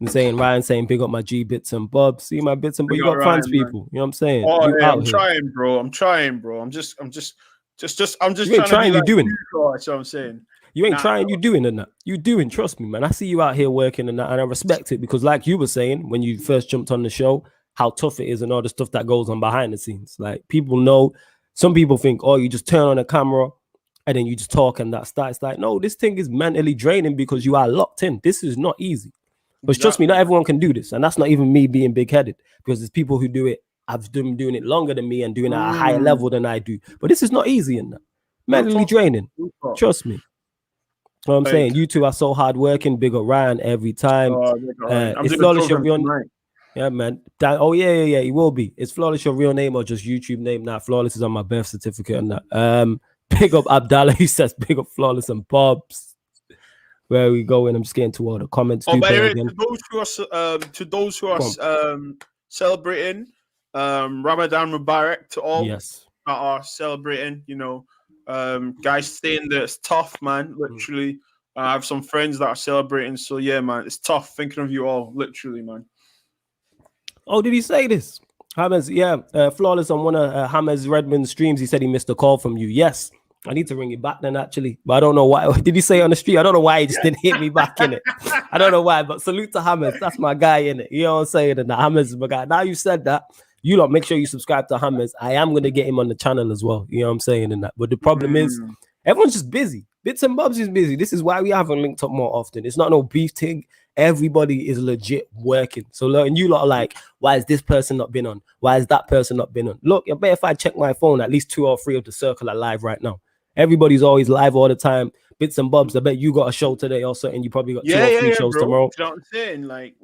I'm saying Ryan saying, "Big up my G Bits and Bobs." See my Bits and Bobs. You got fans, people. Man. You know what I'm saying? Oh, yeah, I'm trying, bro. I'm trying. I'm just you ain't trying. You doing? That's what I'm saying. You ain't trying, you doing and that. You doing, trust me, man. I see you out here working and that, and I respect it because like you were saying when you first jumped on the show, how tough it is and all the stuff that goes on behind the scenes. People know, some people think, oh, you just turn on a camera and then you just talk and that's that. It's no, this thing is mentally draining because you are locked in. This is not easy. Because trust me, not everyone can do this. And that's not even me being big-headed, because there's people who do it. I've been doing it longer than me and doing it at a higher level than I do. But this is not easy in that. Mentally draining. Trust me. You know what I'm saying? You two are so hardworking. Big up Ryan every time. It's Flawless your real name. Yeah, man. Yeah. He will be. Is Flawless your real name or just YouTube name? Nah, Flawless is on my birth certificate and that. Big up Abdallah. He says big up Flawless and Bobs. Where are we going? I'm just getting to all the comments. By the way, to those who are celebrating Ramadan Mubarak, to all that are celebrating, guys, staying there. It's tough, man. Literally, I have some friends that are celebrating. So yeah, man, it's tough. Thinking of you all, literally, man. Oh, did he say this? Hammers, Flawless on one of Hammers Redmond streams. He said he missed a call from you. Yes. I need to ring it back then, actually. But I don't know why. Did he say it on the street? I don't know why he just didn't hit me back in it. I don't know why, but salute to Hammers. That's my guy in it. You know what I'm saying? And Hammers is my guy. Now you said that, you lot make sure you subscribe to Hammers. I am going to get him on the channel as well. You know what I'm saying? And that. But the problem is, everyone's just busy. Bits and Bobs is busy. This is why we haven't linked up more often. It's not no beef thing. Everybody is legit working. So look, and you lot are like, why has this person not been on? Why has that person not been on? Look, I bet if I check my phone, at least 2 or 3 of the circle are live right now. Everybody's always live all the time. Bits and Bobs. I bet you got a show today also, and you probably got 2 or 3 shows bro. tomorrow. You know what I'm saying? Like,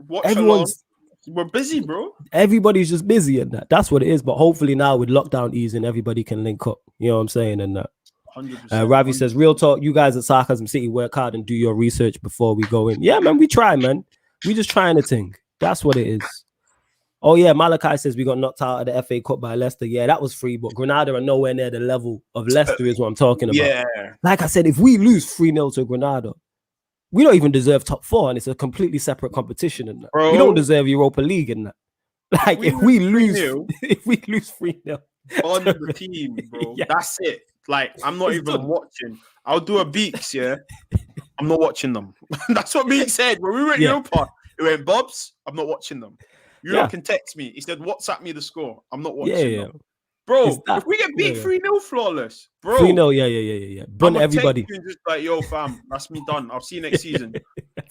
we're busy, bro. Everybody's just busy and that. That's what it is. But hopefully now with lockdown easing, everybody can link up. You know what I'm saying? And that. 100%. Ravi says, real talk, you guys at Sarcasm City work hard and do your research before we go in. Yeah, man, we try, man. We just trying to think. That's what it is. Oh, yeah, Malachi says we got knocked out of the FA Cup by Leicester. Yeah, that was free, but Granada are nowhere near the level of Leicester is what I'm talking about. Yeah. Like I said, if we lose 3-0 to Granada, we don't even deserve top 4, and it's a completely separate competition in that. We don't deserve Europa League in that. Like, if we lose 3-0 on the team, bro, that's it. Like, I'm not even watching. I'll do a Beaks, yeah. I'm not watching them. That's what Beaks said when we were in Europa. He went, Bobs, I'm not watching them. You can text me. He said, WhatsApp me the score. I'm not watching them. Bro, if we get beat 3-0 Flawless, bro. 3-0, yeah. Bun everybody. Just like, yo, fam, that's me done. I'll see you next season.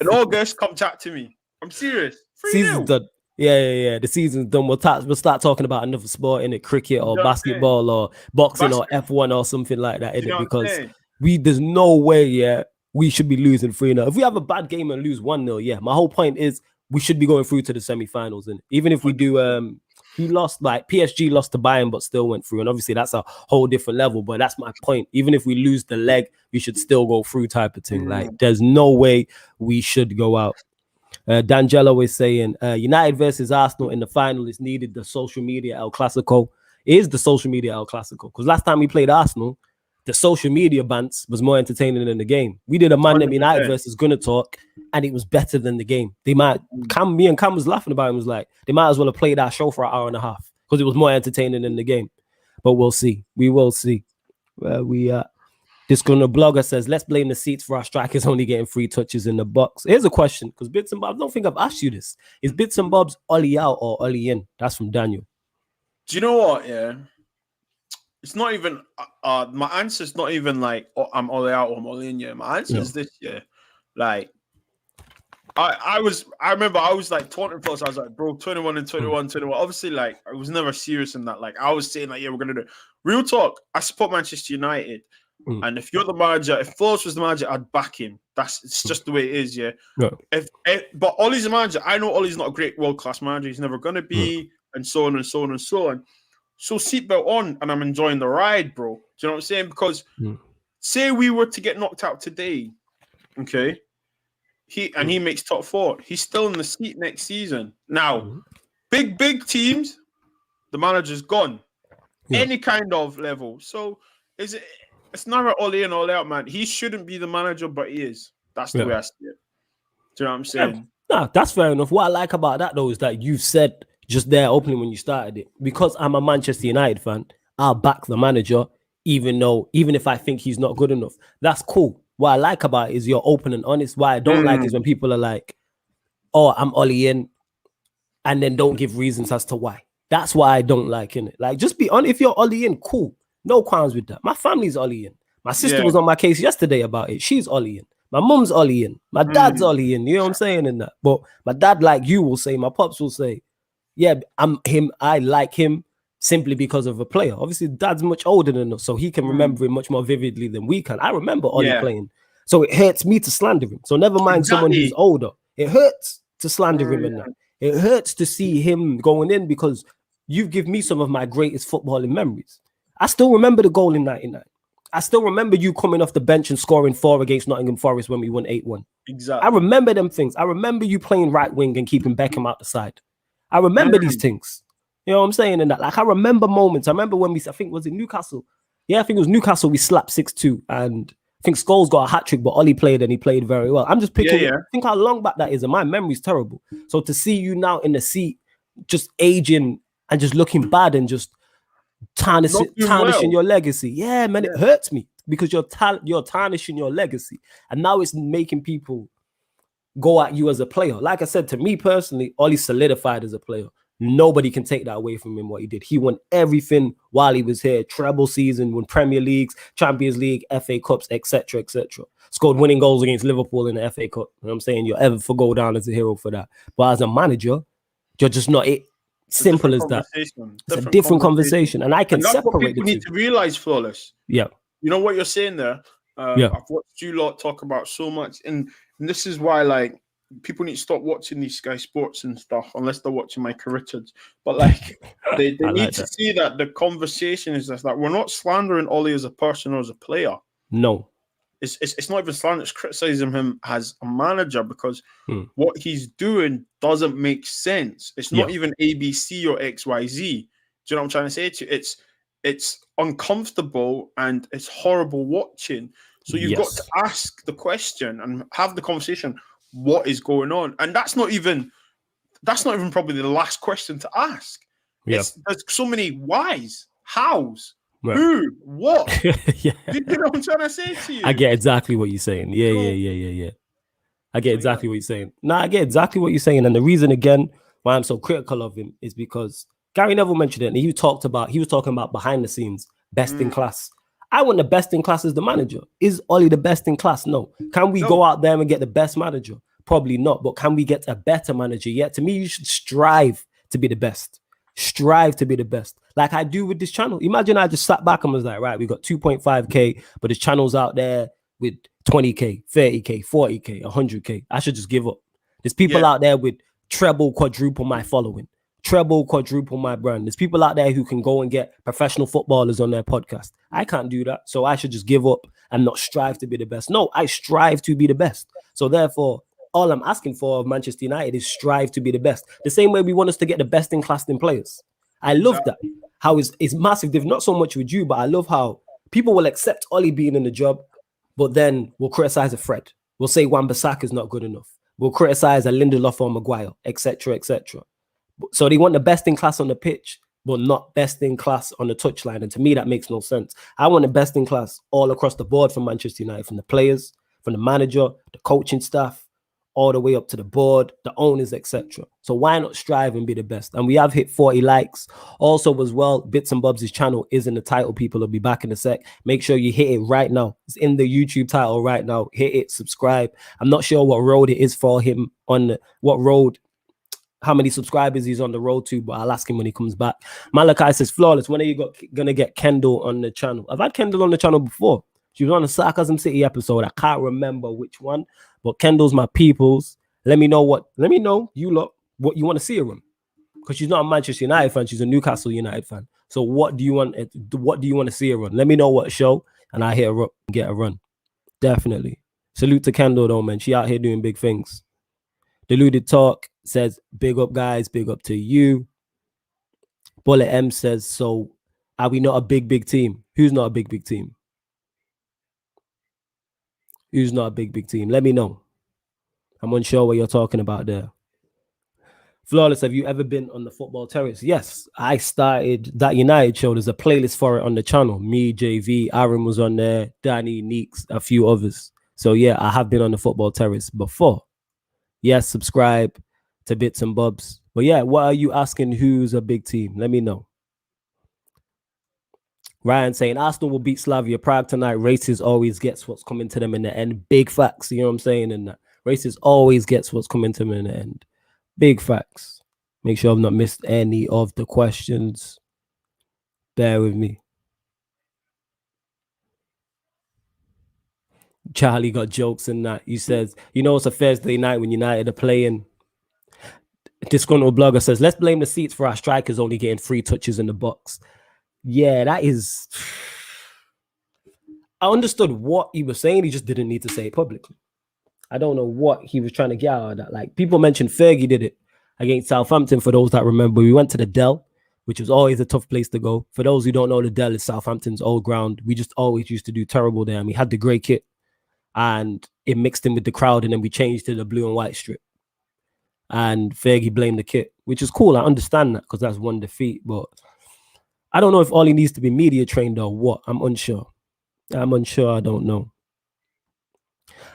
In August, come chat to me. I'm serious. 3-0. Season's done. Yeah. The season's done. We'll start talking about another sport in it, cricket or basketball or boxing or F1 or something like that in it, because there's no way, we should be losing 3-0. If we have a bad game and lose 1-0, my whole point is we should be going through to the semi-finals. And even if we do, he lost, like PSG lost to Bayern, but still went through. And obviously that's a whole different level. But that's my point. Even if we lose the leg, we should still go through type of thing. Like, there's no way we should go out. D'Angelo is saying United versus Arsenal in the final is needed. The social media El Clasico is the social media El Clasico. Because last time we played Arsenal, the social media bants was more entertaining than the game. We did a ManDem United versus Gunner Talk, and it was better than the game. Me and Cam was laughing about it. Was like, they might as well have played our show for an hour and a half because it was more entertaining than the game. But we'll see. We will see. This Gunner blogger says, let's blame the seats for our strikers only getting 3 touches in the box. Here's a question, because Bits and Bobs, I don't think I've asked you this. Is Bits and Bobs Ollie out or Ollie in? That's from Daniel. Do you know what? Yeah. It's not even, my answer is not even like, I'm all out or I'm all in, My answer is this, Like, I remember I was like taunting plus. I was like, bro, 21 and 21. Obviously, like, I was never serious in that. Like, I was saying, like, we're going to do it. Real talk, I support Manchester United. And if you're the manager, if Flores was the manager, I'd back him. It's just the way it is, No. But Ollie's the manager. I know Ollie's not a great world-class manager. He's never going to be, and so on and so on and so on. So seatbelt on, and I'm enjoying the ride, bro. Do you know what I'm saying? Because say we were to get knocked out today, okay? He makes top 4. He's still in the seat next season. Now, big teams, the manager's gone. Any kind of level. So it's never all in, all out, man. He shouldn't be the manager, but he is. That's the way I see it. Do you know what I'm saying? Nah, that's fair enough. What I like about that, though, is that you said just there opening when you started it, because I'm a Manchester United fan, I'll back the manager, even if I think he's not good enough. That's cool. What I like about it is you're open and honest. What I don't like is when people are like, oh, I'm Ollie in, and then don't give reasons as to why. That's why I don't like in it. Like, just be honest. If you're Ollie in, cool. No qualms with that. My family's Ollie in. My sister was on my case yesterday about it. She's Ollie in. My mum's Ollieing. My dad's Ollieing. You know what I'm saying in that? But my dad, like you will say, my pops will say, yeah, I like him simply because of a player. Obviously, dad's much older than us, so he can remember it much more vividly than we can. I remember Ollie playing. So it hurts me to slander him. So never mind someone who's older. It hurts to slander him and that. It hurts to see him going in because you've given me some of my greatest footballing memories. I still remember the goal in 99. I still remember you coming off the bench and scoring 4 against Nottingham Forest when we won 8-1. Exactly. I remember them things. I remember you playing right wing and keeping Beckham out the side. I remember these things. You know what I'm saying? And that, like, I remember moments. I remember when I think, was it Newcastle? Yeah, I think it was Newcastle. We slapped 6-2. And I think Scholes got a hat-trick, but Ollie played and he played very well. I'm just picking, think how long back that is. And my memory's terrible. So to see you now in the seat, just aging and just looking bad and just tarnishing your legacy. Yeah, man, it hurts me because you're tarnishing your legacy. And now it's making people go at you as a player. Like I said, to me personally, Ollie solidified as a player. Nobody can take that away from him, what he did. He won everything while he was here. Treble season, won Premier Leagues, Champions League, FA Cups, etc., etc. Scored winning goals against Liverpool in the FA Cup. You know what I'm saying? You'll ever go down as a hero for that. But as a manager, you're just not it. Simple as that. It's a different conversation. And I can separate the two. People need to realize, Flawless. Yeah. You know what you're saying there? I've watched you lot talk about so much. And this is why, like, people need to stop watching these Sky Sports and stuff unless they're watching my Caritids. But like they need to see that the conversation is just that we're not slandering Ollie as a person or as a player. No. It's not even slander, it's criticizing him as a manager because what he's doing doesn't make sense. It's not even ABC or XYZ. Do you know what I'm trying to say to you? It's uncomfortable and it's horrible watching. So you've got to ask the question and have the conversation. What is going on? And that's not even probably the last question to ask. There's so many whys, hows, who, what. You know what I'm trying to say to you? I get exactly what you're saying. Yeah. I get exactly what you're saying. I get exactly what you're saying. And the reason again why I'm so critical of him is because Gary Neville mentioned it, and he was talking about behind the scenes, best in class. I want the best in class as the manager. Is Ollie the best in class? No. Can we go out there and get the best manager? Probably not. But can we get a better manager? Yeah, to me, you should strive to be the best. Strive to be the best. Like I do with this channel. Imagine I just sat back and was like, right, we got 2.5K, but there's channels out there with 20K, 30K, 40K, 100K. I should just give up. There's people out there with treble, quadruple my following. Treble, quadruple my brand. There's people out there who can go and get professional footballers on their podcast. I can't do that. So I should just give up and not strive to be the best. No, I strive to be the best. So therefore, all I'm asking for of Manchester United is strive to be the best. The same way we want us to get the best in class in players. I love that. How it's massive. Not so much with you, but I love how people will accept Ollie being in the job, but then we'll criticize a Fred. We'll say Wan-Bissaka is not good enough. We'll criticize a Lindelof or Maguire, etc., etc. So they want the best in class on the pitch, but not best in class on the touchline. And to me, that makes no sense. I want the best in class all across the board from Manchester United, from the players, from the manager, the coaching staff, all the way up to the board, the owners, etc. So why not strive and be the best? And we have hit 40 likes. Also as well, Bits and Bobs' channel is in the title. People will be back in a sec. Make sure you hit it right now. It's in the YouTube title right now. Hit it, subscribe. I'm not sure what road it is for him how many subscribers he's on the road to, but I'll ask him when he comes back. Malachi says, Flawless, when are you gonna get Kendall on the channel? I've had Kendall on the channel before. She was on a Sarcasm City episode. I can't remember which one, but Kendall's my peoples. Let me know you lot what you want to see her on. Because she's not a Manchester United fan, she's a Newcastle United fan. So what do you want to see her on? Let me know what show, and I'll hit her up and get a run. Definitely. Salute to Kendall though, man. She out here doing big things. Deluded Talk says, big up, guys. Big up to you. Bullet M says, so are we not a big team? Who's not a big team? Who's not a big team? Let me know. I'm unsure what you're talking about there. Flawless, have you ever been on the football terrace? Yes, I started that United show. There's a playlist for it on the channel. Me, JV, Aaron was on there, Danny, Neeks, a few others. So yeah, I have been on the football terrace before. Yes, subscribe to Bits and Bobs. But yeah, what are you asking? Who's a big team? Let me know. Ryan saying Arsenal will beat Slavia Prague tonight. Races always gets what's coming to them in the end. Big facts. You know what I'm saying? And races always gets what's coming to them in the end. Big facts. Make sure I've not missed any of the questions. Bear with me. Charlie got jokes in that. He says, you know, it's a Thursday night when United are playing. Disgruntled blogger says, let's blame the seats for our strikers only getting 3 touches in the box. Yeah, that is... I understood what he was saying. He just didn't need to say it publicly. I don't know what he was trying to get out of that. Like, people mentioned Fergie did it against Southampton. For those that remember, we went to the Dell, which was always a tough place to go. For those who don't know, the Dell is Southampton's old ground. We just always used to do terrible there. And we had the grey kit and it mixed in with the crowd. And then we changed to the blue and white strip. And Fergie blamed the kit, which is cool. I understand that because that's one defeat. But I don't know if Ollie needs to be media trained or what. I'm unsure. I don't know.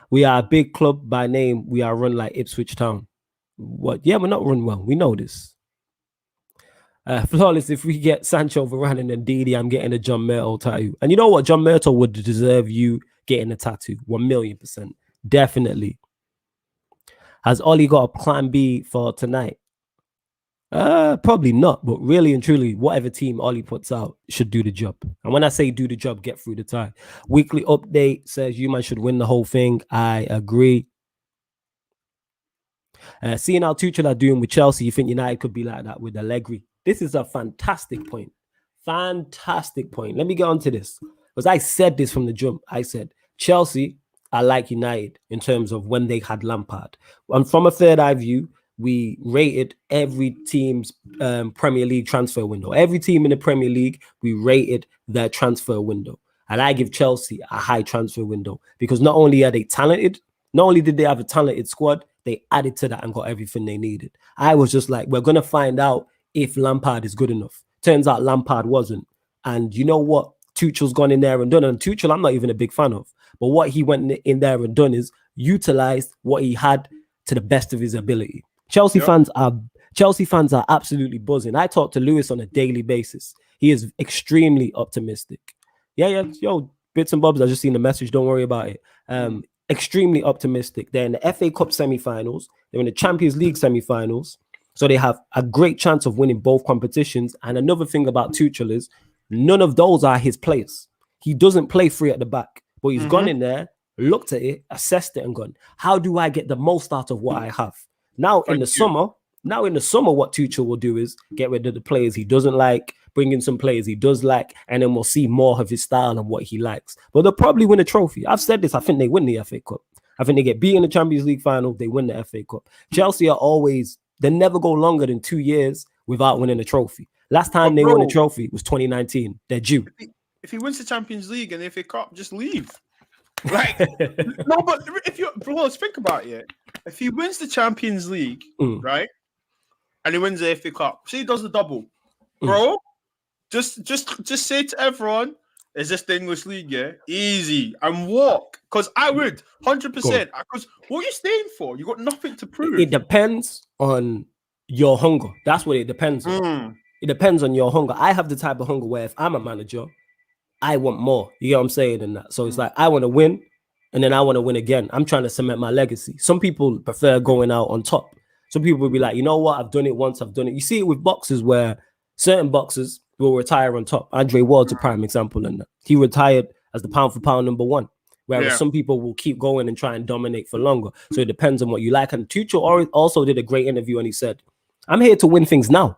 We are a big club by name. We are run like Ipswich Town. What? Yeah, we're not run well. We know this. Flawless, if we get Sancho, Varane, and Didi, I'm getting a John Myrtle tattoo. And you know what? John Myrtle would deserve you getting a tattoo. 1,000,000%. Definitely. Has Ollie got a plan B for tonight? Probably not, but really and truly, whatever team Ollie puts out should do the job. And when I say do the job, get through the tie. Weekly update says you man should win the whole thing. I agree. Seeing how Tuchel are doing with Chelsea, you think United could be like that with Allegri? This is a fantastic point. Fantastic point. Let me get on to this. Because I said this from the jump. I said Chelsea are like United in terms of when they had Lampard. And from a third eye view, we rated every team's Premier League transfer window. Every team in the Premier League, we rated their transfer window. And I give Chelsea a high transfer window because not only are they talented, not only did they have a talented squad, they added to that and got everything they needed. I was just like, we're going to find out if Lampard is good enough. Turns out Lampard wasn't. And you know what? Tuchel's gone in there and done. And Tuchel, I'm not even a big fan of. But what he went in there and done is utilized what he had to the best of his ability. Chelsea fans are absolutely buzzing. I talk to Lewis on a daily basis. He is extremely optimistic. Yeah. Yo, bits and bobs. I just seen the message. Don't worry about it. Extremely optimistic. They're in the FA Cup semi-finals. They're in the Champions League semi-finals. So they have a great chance of winning both competitions. And another thing about Tuchel is none of those are his players. He doesn't play free at the back, but he's gone in there, looked at it, assessed it and gone, how do I get the most out of what I have? Now in the summer, what Tuchel will do is get rid of the players he doesn't like, bring in some players he does like, and then we'll see more of his style and what he likes. But they'll probably win a trophy. I've said this. I think they win the FA Cup. I think they get beat in the Champions League final. They win the FA Cup. Chelsea are always, they never go longer than 2 years without winning a trophy. Last time they won a trophy was 2019. They're due. If he wins the Champions League and the FA Cup, just leave. Like, no, but if you, bro, let's think about it. If he wins the Champions League, right, and he wins the FA Cup, say he does the double, bro, just say to everyone, "Is this the English league? Yeah, easy and walk." Because I would 100%. Because what are you staying for? You got nothing to prove. It depends on your hunger. That's what it depends on. It depends on your hunger. I have the type of hunger where if I'm a manager, I want more. You get what I'm saying? And that. So it's like, I want to win and then I want to win again. I'm trying to cement my legacy. Some people prefer going out on top. Some people will be like, you know what? I've done it once. I've done it. You see it with boxers where certain boxers will retire on top. Andre Ward's a prime example in that. He retired as the pound for pound number one. Whereas some people will keep going and try and dominate for longer. So it depends on what you like. And Tuchel also did a great interview and he said, I'm here to win things now.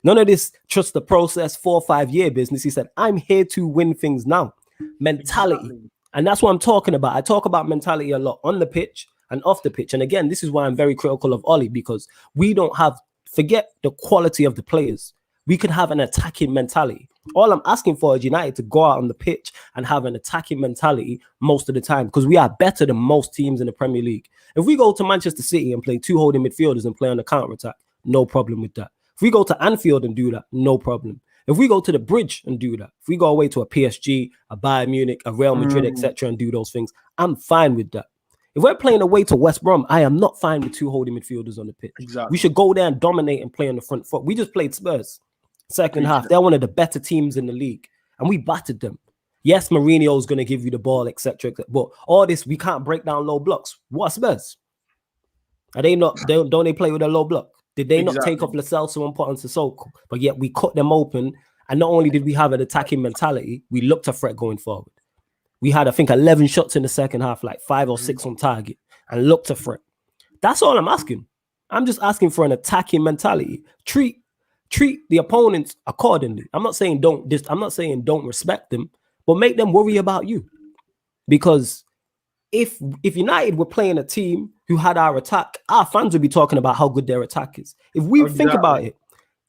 None of this trust the process 4 or 5 year business. He said, I'm here to win things now. Mentality. And that's what I'm talking about. I talk about mentality a lot on the pitch and off the pitch. And again, this is why I'm very critical of Ollie, because we don't have, forget the quality of the players. We could have an attacking mentality. All I'm asking for is United to go out on the pitch and have an attacking mentality most of the time, because we are better than most teams in the Premier League. If we go to Manchester City and play 2 holding midfielders and play on the counter-attack, no problem with that. If we go to Anfield and do that, no problem. If we go to the Bridge and do that, if we go away to a PSG, a Bayern Munich, a Real Madrid, etc., and do those things, I'm fine with that. If we're playing away to West Brom, I am not fine with 2 holding midfielders on the pitch. Exactly. We should go there and dominate and play on the front foot. We just played Spurs second half. They're one of the better teams in the league. and we battered them. Yes, Mourinho's going to give you the ball, etc. But all this, we can't break down low blocks. What's Spurs? Are they not? Don't they play with a low block? Did they not take off Lo Celso and put on Sissoko? But yet we cut them open. And not only did we have an attacking mentality, we looked a threat going forward. We had, I think, 11 shots in the second half, like 5 or 6 on target, and looked a threat. That's all I'm asking. I'm just asking for an attacking mentality. Treat the opponents accordingly. I'm not saying don't respect them, but make them worry about you. Because if United were playing a team who had our attack, our fans would be talking about how good their attack is. If we think about it,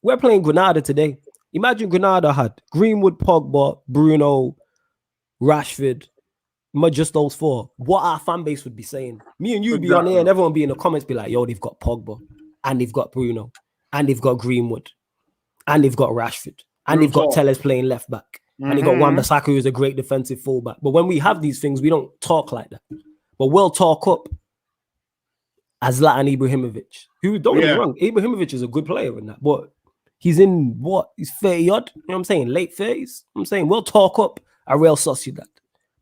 we're playing Granada today. Imagine Granada had Greenwood, Pogba, Bruno, Rashford, just those 4. What our fan base would be saying. Me and you be on here and everyone be in the comments be like, yo, they've got Pogba, and they've got Bruno, and they've got Greenwood, and they've got Rashford, and they've got Telles playing left back, and they've got Wan-Bissaka, who's a great defensive fullback. But when we have these things, we don't talk like that. But we'll talk up as Zlatan Ibrahimovic, who, don't get me wrong, Ibrahimovic is a good player in that, but he's in he's 30 odd, you know what I'm saying? Late 30s. I'm saying we'll talk up a Real Sociedad,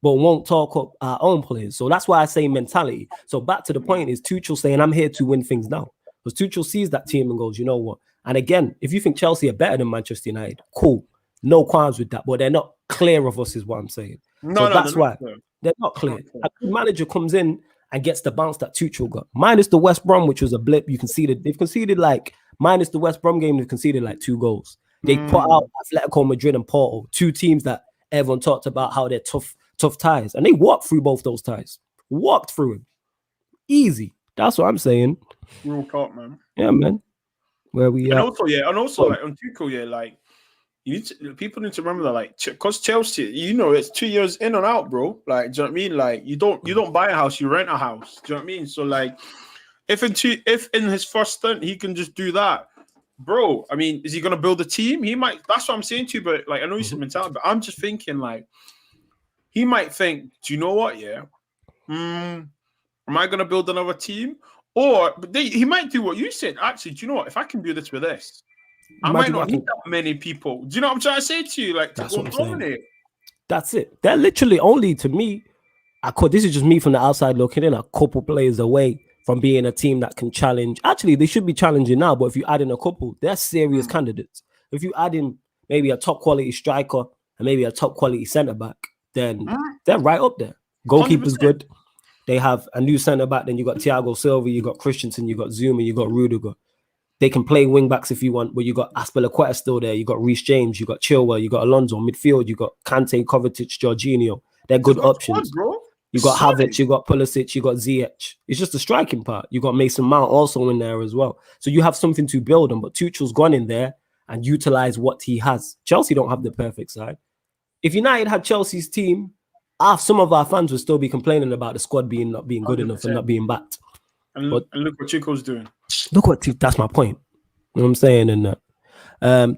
but won't talk up our own players. So that's why I say mentality. So back to the point is Tuchel saying, I'm here to win things now. Because Tuchel sees that team and goes, you know what? And again, if you think Chelsea are better than Manchester United, cool. No qualms with that. But they're not clear of us is what I'm saying. That's why. They're not clear. A good manager comes in and gets the bounce that Tuchel got. Minus the West Brom, which was a blip. They've conceded like, minus the West Brom game, they've conceded like 2 goals. They put out Atletico Madrid and Porto, 2 teams that everyone talked about how they're tough ties. And they walked through both those ties. Walked through them. Easy. That's what I'm saying. Real talk, man. Yeah, man. Where we are. Also, like on Tuchel, like, people need to remember that, like, because Chelsea, it's 2 years in and out, bro. Like, do you know what I mean? Like, you don't buy a house, you rent a house. Do you know what I mean? So, like, if in his first stint he can just do that, bro. I mean, is he gonna build a team? He might. That's what I'm saying to you. But like, I know you said mentality, but I'm just thinking like, he might think, do you know what? Yeah, am I gonna build another team? Or he might do what you said. Actually, do you know what? If I can do this with this, I might not need that many people. Do you know what I'm trying to say to you? Like, that's what I'm saying. That's it. They're literally only, to me, this is just me from the outside looking in, a couple players away from being a team that can challenge. Actually, they should be challenging now, but if you add in a couple, they're serious candidates. If you add in maybe a top quality striker and maybe a top quality centre back, then they're right up there. Goalkeeper's 100%. Good. They have a new centre back. Then you got Thiago Silva, you got Christensen, you got Zuma, you got Rudiger. They can play wing backs if you want, but you got Azpilicueta still there. You got Reece James, you got Chilwell, you got Alonso. Midfield, you got Kante, Kovacic, Jorginho. They're good options. Squad, bro. You got Havertz, you got Pulisic, you got Ziyech. It's just the striking part. You got Mason Mount also in there as well. So you have something to build on, but Tuchel's gone in there and utilized what he has. Chelsea don't have the perfect side. If United had Chelsea's team, some of our fans would still be complaining about the squad not being good 100%. Enough and not being backed. And look what Tuchel's doing. That's my point. You know what I'm saying? And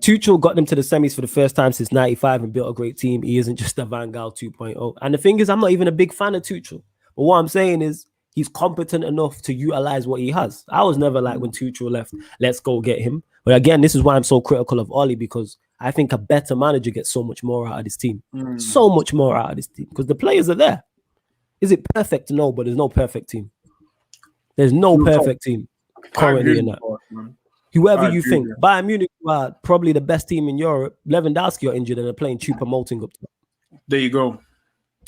Tuchel got them to the semis for the first time since 95 and built a great team. He isn't just a Van Gaal 2.0. And the thing is, I'm not even a big fan of Tuchel. But what I'm saying is he's competent enough to utilize what he has. I was never like when Tuchel left, let's go get him. But again, this is why I'm so critical of Oli, because I think a better manager gets so much more out of this team. So much more out of this team because the players are there. Is it perfect? No, but there's no perfect team. There's no perfect team currently in that. Whoever you think, Bayern Munich are probably the best team in Europe. Lewandowski are injured and they're playing Choupo-Moting up there. There you go.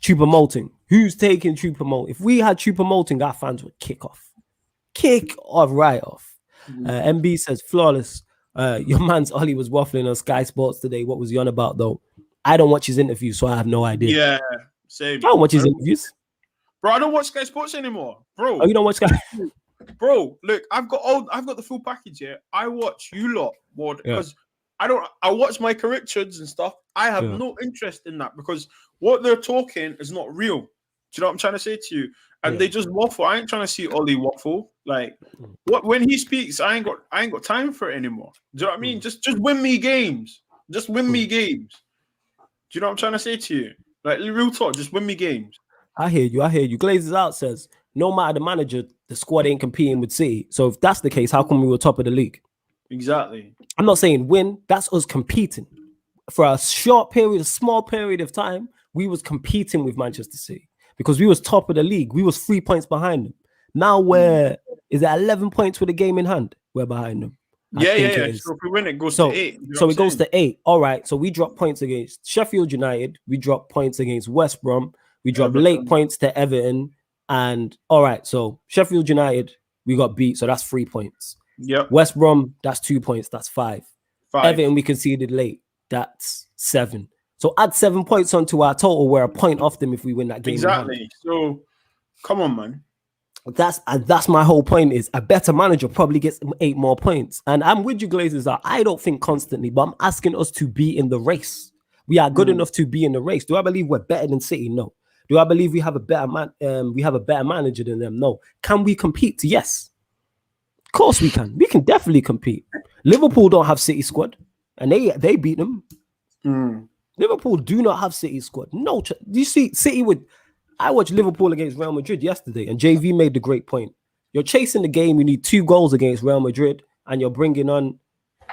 Choupo-Moting. Who's taking Choupo-Moting? If we had Choupo-Moting, our fans would kick off right off. MB says flawless. Your man's Ollie was waffling on Sky Sports today. What was he on about though? I don't watch his interviews, so I have no idea. Yeah, same. I don't watch his interviews. Bro, I don't watch Sky Sports anymore. Bro. Oh, you don't watch Sky? Bro, look, I've got the full package here. I watch you lot more because I watch Micah Richards and stuff. I have no interest in that because what they're talking is not real. Do you know what I'm trying to say to you? And they just waffle. I ain't trying to see Ollie waffle. Like when he speaks, I ain't got time for it anymore. Do you know what I mean? Just win me games. Just win me games. Do you know what I'm trying to say to you? Like real talk, just win me games. I hear you. Glazes Out says, no matter the manager, the squad ain't competing with City. So if that's the case, how come we were top of the league? Exactly. I'm not saying win. That's us competing. for a short period, a small period of time, we was competing with Manchester City because we was top of the league. We was 3 points behind them. Now is it 11 points with a game in hand? We're behind them. Yeah. So if we win, it goes to 8. So it goes to 8. All right. So we drop points against Sheffield United. We drop points against West Brom. We drop late points to Everton. And all right. So Sheffield United, we got beat. So that's 3 points. Yep. West Brom, that's 2 points. That's 5. Everton, we conceded late. That's 7. So add 7 points onto our total. We're a point off them if we win that game. Exactly. So come on, man. That's my whole point. Is a better manager probably gets 8 more points. And I'm with you, Glazers. I don't think constantly, but I'm asking us to be in the race. We are good enough to be in the race. Do I believe we're better than City? No. Do I believe we have a better manager than them? No. Can we compete? Yes. Of course we can. We can definitely compete. Liverpool don't have City squad, and they beat them. Liverpool do not have City squad. No. You see, City would. I watched Liverpool against Real Madrid yesterday, and JV made the great point. You're chasing the game. You need 2 goals against Real Madrid, and you're bringing on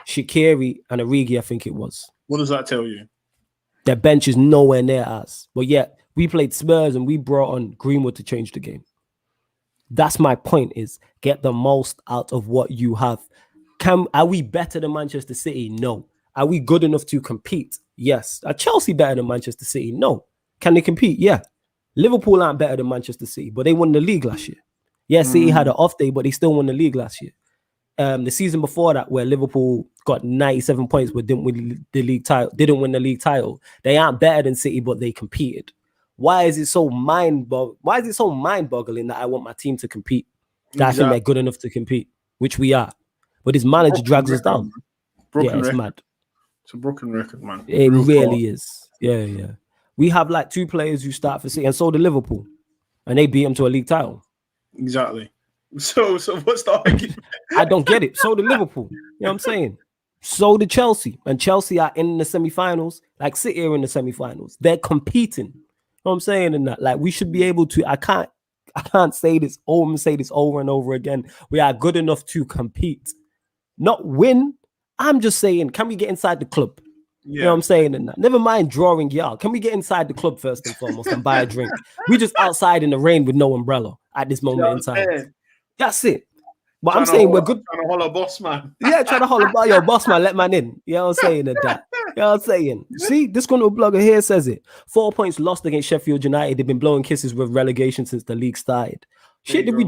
Shaqiri and Origi, I think it was. What does that tell you? Their bench is nowhere near us. But yet, we played Spurs, and we brought on Greenwood to change the game. That's my point, is get the most out of what you have. Are we better than Manchester City? No. Are we good enough to compete? Yes. Are Chelsea better than Manchester City? No. Can they compete? Yeah. Liverpool aren't better than Manchester City, but they won the league last year. Yeah, City had an off day, but they still won the league last year. The season before that, where Liverpool got 97 points but didn't win the league title, they aren't better than City, but they competed. Why is it so mind-boggling that I want my team to compete? That I think they're good enough to compete, which we are. But this manager drags us down. It's mad. It's a broken record, man. It really is. Yeah. We have like 2 players who start for City, and so did Liverpool, and they beat them to a league title. Exactly. So what's the argument? I don't get it. So did Liverpool. You know what I'm saying? So did Chelsea, and Chelsea are in the semi-finals. Like City are in the semi-finals. They're competing. You know what I'm saying? And that, like, we should be able to. I can't say this over and say this over and over again. We are good enough to compete, not win. I'm just saying, can we get inside the club? Yeah. You know what I'm saying? And that. Never mind drawing y'all. Can we get inside the club first and foremost and buy a drink? We just outside in the rain with no umbrella at this moment in time. That's it. But I'm saying we're good. Trying to holler boss man. Yeah, trying to holler about your boss man, let man in. You know what I'm saying? And that. You know what I'm saying? See, this one blogger here says it. 4 points lost against Sheffield United. They've been blowing kisses with relegation since the league started. Shit, did we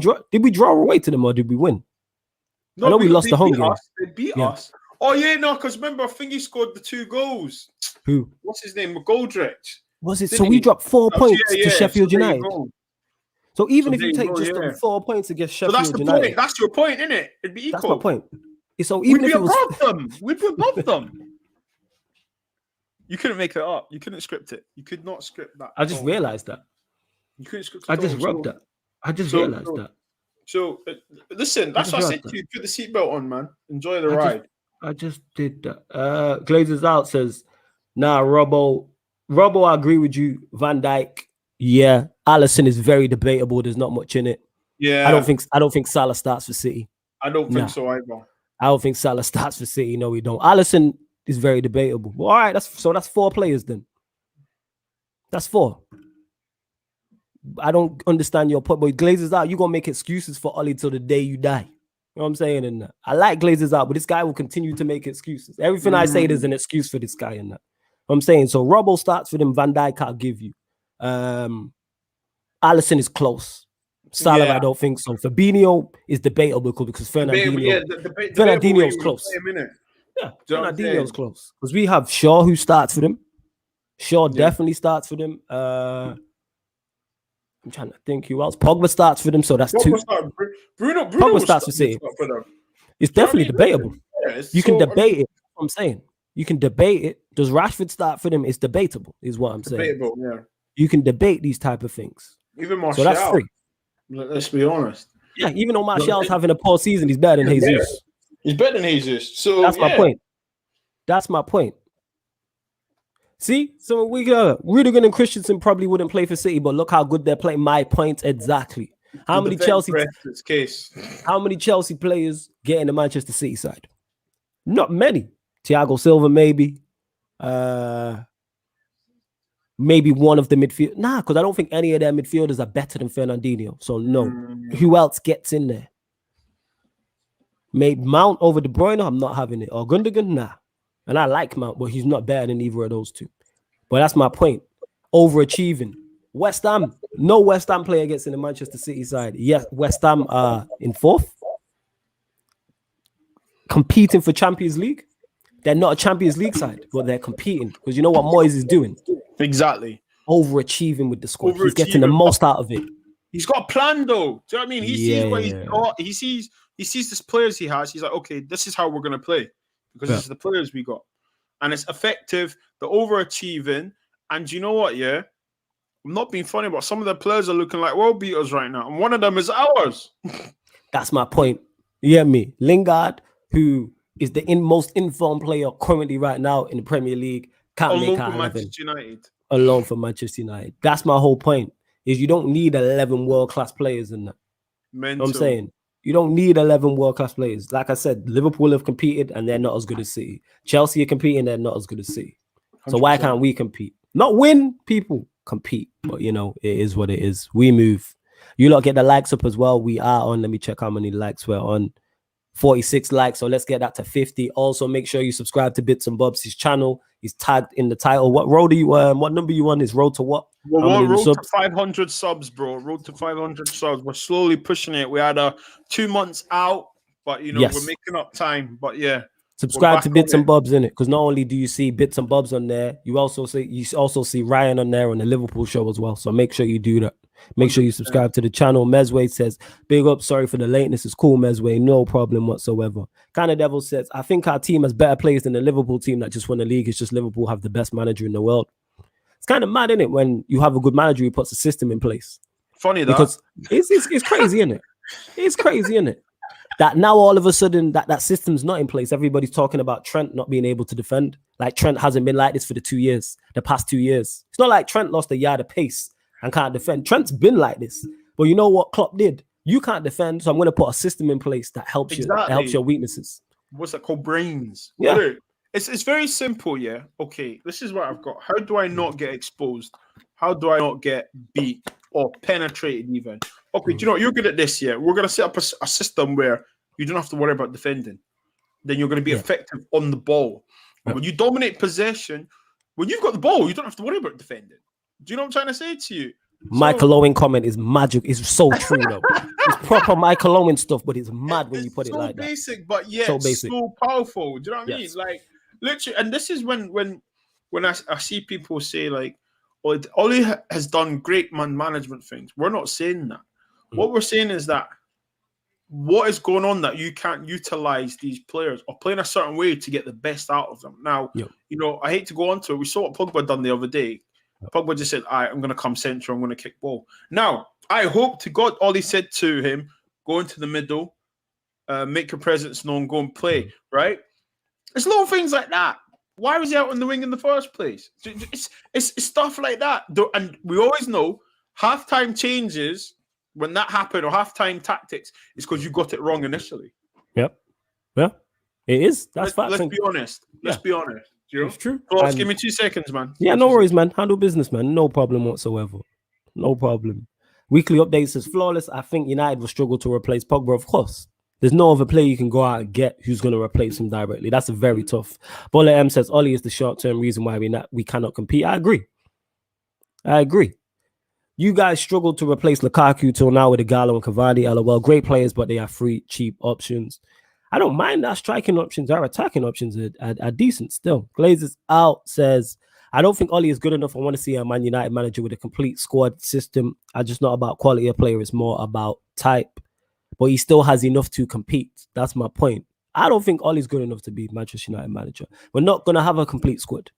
draw away to them or did we win? No, I know we lost the home game. They beat us. Oh, yeah, no, because remember, I think he scored the 2 goals. Who? What's his name? McGoldrick. Was it? So we dropped 4 points to Sheffield United. So even if you take just 4 points against Sheffield United. Point. That's your point, isn't it? It'd be equal. That's my point. So even if it was above them, we'd be above them. You couldn't make it up. You couldn't script it. You could not script that. I just realized that. You couldn't script it. I just rubbed that. I just realized that. So listen, that's what I said to you. Put the seatbelt on, man. Enjoy the ride. I just did that. Glazers Out says, nah, Robbo, I agree with you. Van Dijk, yeah. Alisson is very debatable. There's not much in it. Yeah. I don't think Salah starts for City. I don't think so either. I don't think Salah starts for City. No, we don't. Alisson is very debatable. Well, all right, that's 4 players then. That's 4. I don't understand your point, but Glazers Out, you're gonna make excuses for Ollie till the day you die. You know what I'm saying? And I like Glazers Out, but this guy will continue to make excuses. Everything I say, there's an excuse for this guy and that. You know what I'm saying? So Robbo starts for them. Van Dijk, I'll give you. Alisson is close. Salah, I don't think so. Fabinho is debatable because Fernandinho's close. Yeah, Fernandinho's close. Because we have Shaw who starts for them. Shaw definitely starts for them. I'm trying to think who else. Pogba starts for them, so that's 2. Bruno Pogba starts for City. It's definitely debatable. Yeah, you can debate it. That's what I'm saying. You can debate it. Does Rashford start for them? It's debatable, is what I'm saying. Debatable, yeah. You can debate these type of things. Even Martial. So that's 3. Let's be honest. Yeah, even though Martial's having a poor season, he's better than Jesus. He's better than Jesus. So that's my point. That's my point. See, so Rudiger and Christensen probably wouldn't play for City, but look how good they're playing. My point exactly. How many Chelsea players get in the Manchester City side? Not many. Thiago Silva, maybe. Maybe one of the midfield. Nah, because I don't think any of their midfielders are better than Fernandinho. So no. Who else gets in there? Maybe Mount over De Bruyne. I'm not having it. Or Gundogan. Nah. And I like Mount, but he's not better than either of those two. But that's my point. Overachieving. West Ham. No West Ham player gets in the Manchester City side. Yes, West Ham are in 4th. Competing for Champions League. They're not a Champions League side, but they're competing. Because you know what Moyes is doing? Exactly. Overachieving with the squad. He's getting the most out of it. He's got a plan, though. Do you know what I mean? He sees what he's got. He sees the players he has. He's like, okay, this is how we're going to play. Because this is the players we got. And it's effective. The overachieving. And you know what, yeah? I'm not being funny, but some of the players are looking like world beaters right now. And one of them is ours. That's my point. You hear me? Lingard, who is the most informed player currently right now in the Premier League, can't make out 11. Manchester United. Alone for Manchester United. That's my whole point. Is you don't need 11 world-class players in that. Mental. I'm saying you don't need 11 world-class players. Like I said, Liverpool have competed and they're not as good as City. Chelsea are competing, they're not as good as City. 100%. So why can't we compete? Not win, people compete. But you know, it is what it is. We move. You lot get the likes up as well. We are on. Let me check how many likes we're on. 46 likes. So let's get that to 50. Also, make sure you subscribe to Bits and Bobs. His channel is tagged in the title. What road are you? What number you on? Is road to what? Well, road to 500 subs, bro. Road to 500 subs. We're slowly pushing it. We had 2 months out, but you know we're making up time. But yeah, subscribe to Bits and Bobs in it, because not only do you see Bits and Bobs on there, you also see Ryan on there on the Liverpool show as well. So make sure you do that. Make sure you subscribe to the channel. Mesway says, big up, sorry for the lateness. It's cool, Mesway. No problem whatsoever. Kind of Devil says, I think our team has better players than the Liverpool team that just won the league. It's just Liverpool have the best manager in the world. It's kind of mad, isn't it, when you have a good manager who puts a system in place? Funny that. Because it's crazy, isn't it? It's crazy, isn't it? That now all of a sudden that system's not in place. Everybody's talking about Trent not being able to defend. Like Trent hasn't been like this for the past 2 years. It's not like Trent lost a yard of pace and can't defend. Trent's been like this. But you know what Klopp did? You can't defend, so I'm going to put a system in place that helps you, that helps your weaknesses. What's that called? Brains. Yeah. Look, it's very simple, yeah? Okay, this is what I've got. How do I not get exposed? How do I not get beat or penetrated even? Okay, do you know what? You're good at this, yeah? We're going to set up a system where you don't have to worry about defending. Then you're going to be effective on the ball. And when you dominate possession, when you've got the ball, you don't have to worry about defending. Do you know what I'm trying to say to you? Michael Owen comment is magic. It's so true, though. It's proper Michael Owen stuff, but it's mad when you put it like that. So basic, but yet so powerful. Do you know what I mean? Like, literally, and this is when I see people say, like, oh, Ollie has done great management things. We're not saying that. What we're saying is that what is going on that you can't utilize these players or play in a certain way to get the best out of them. Now, you know, I hate to go on to it. We saw what Pogba done the other day. Pogba just said, all right, I'm going to come central. I'm going to kick ball. Now, I hope to God Ollie said to him, go into the middle, make your presence known, go and play, right? It's little things like that. Why was he out on the wing in the first place? It's stuff like that. And we always know halftime changes when that happened, or halftime tactics, is because you got it wrong initially. Yep. Yeah, it is. That's fact. Let's be honest. Let's be honest. You know? It's true. Floss, give me 2 seconds, man. Yeah, no worries, man. Handle business, man. No problem whatsoever. No problem. Weekly updates is flawless. I think United will struggle to replace Pogba, of course. There's no other player you can go out and get who's going to replace him directly. That's a very tough. Bola M says, Ollie is the short-term reason why we cannot compete. I agree. You guys struggled to replace Lukaku till now with Igalo and Cavani. LOL, great players, but they are free, cheap options. I don't mind that striking options. Our attacking options are decent still. Glazers out says, I don't think Ollie is good enough. I want to see a Man United manager with a complete squad system. I'm just not about quality of player. It's more about type. But he still has enough to compete. That's my point. I don't think Ollie's good enough to be Manchester United manager. We're not going to have a complete squad.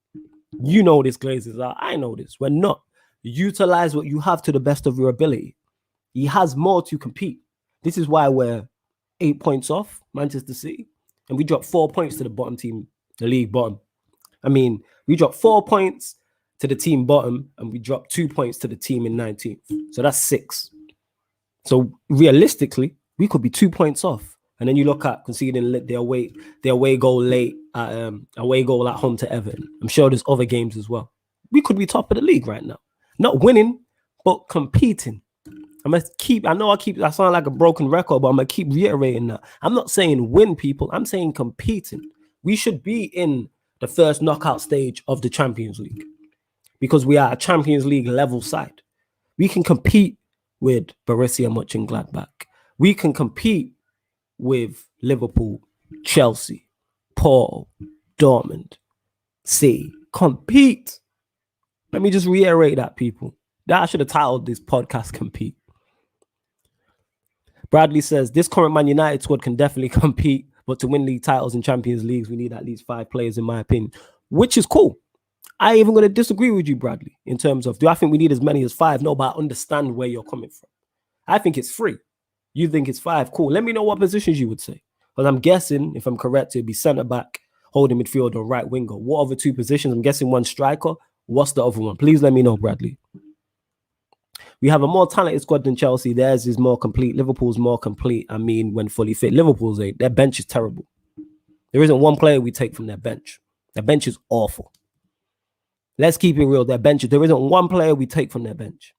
You know this, Glazers out. I know this. We're not. Utilize what you have to the best of your ability. He has more to compete. This is why we're 8 points off Manchester City, and we dropped 4 points to the bottom team, the league bottom. I mean, we dropped 4 points to the team bottom, and we dropped 2 points to the team in 19th. So that's 6. So realistically, we could be 2 points off. And then you look at conceding their away goal late away goal at home to Everton. I'm sure there's other games as well. We could be top of the league right now. Not winning, but competing. I sound like a broken record, but I'm going to keep reiterating that. I'm not saying win, people. I'm saying competing. We should be in the first knockout stage of the Champions League because we are a Champions League level side. We can compete with Borussia Mönchengladbach. We can compete with Liverpool, Chelsea, Porto, Dortmund, City. Compete. Let me just reiterate that, people. That I should have titled this podcast Compete. Bradley says, this current Man United squad can definitely compete, but to win league titles and Champions Leagues, we need at least 5 players, in my opinion, which is cool. I ain't even going to disagree with you, Bradley, in terms of, do I think we need as many as 5? No, but I understand where you're coming from. I think it's 3. You think it's 5. Cool. Let me know what positions you would say. Because I'm guessing, if I'm correct, it'd be centre-back, holding midfield, or right winger. What other 2 positions? I'm guessing 1 striker. What's the other one? Please let me know, Bradley. We have a more talented squad than Chelsea. Theirs is more complete. Liverpool's more complete. I mean, when fully fit. Liverpool's their bench is terrible. There isn't one player we take from their bench. Their bench is awful. Let's keep it real. Their bench, there isn't one player we take from their bench.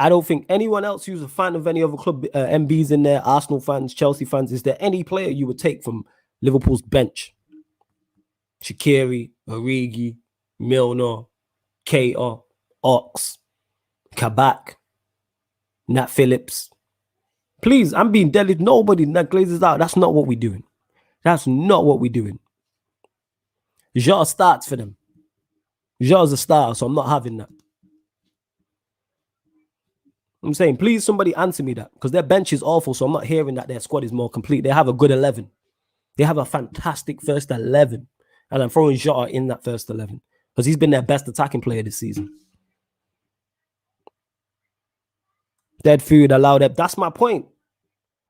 I don't think anyone else who's a fan of any other club, MBs in there, Arsenal fans, Chelsea fans, is there any player you would take from Liverpool's bench? Shaqiri, Origi, Milner, Keita, Ox, Kabak, Nat Phillips. Please, I'm being deadly. Nobody that glazes out. That's not what we're doing. That's not what we're doing. Jota starts for them. Jota's a starter, so I'm not having that. I'm saying, please, somebody answer me that, because their bench is awful, so I'm not hearing that their squad is more complete. They have a good 11. They have a fantastic first 11, and I'm throwing Jota in that first 11 because he's been their best attacking player this season. Dead food allowed up. That's my point.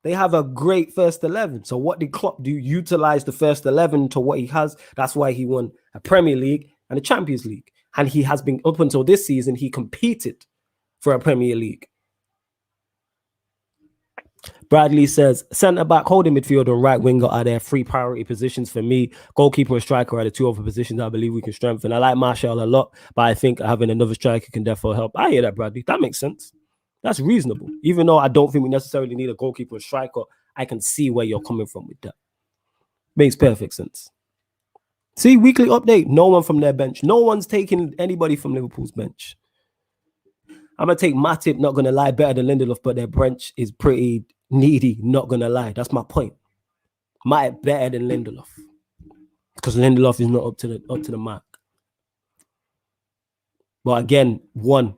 They have a great first 11. So what did Klopp do? Utilize the first 11 to what he has. That's why he won a Premier League and a Champions League. And he has been, up until this season, he competed for a Premier League. Bradley says, centre-back, holding midfield, and right winger are their 3 priority positions for me. Goalkeeper and striker are the 2 other positions I believe we can strengthen. I like Martial a lot, but I think having another striker can therefore help. I hear that, Bradley. That makes sense. That's reasonable. Even though I don't think we necessarily need a goalkeeper and striker, I can see where you're coming from with that. Makes perfect sense. See, weekly update. No one from their bench. No one's taking anybody from Liverpool's bench. I'm going to take Matip, not going to lie, better than Lindelof, but their bench is pretty needy, not going to lie. That's my point. Matip better than Lindelof because Lindelof is not up to the mark. But again, 1.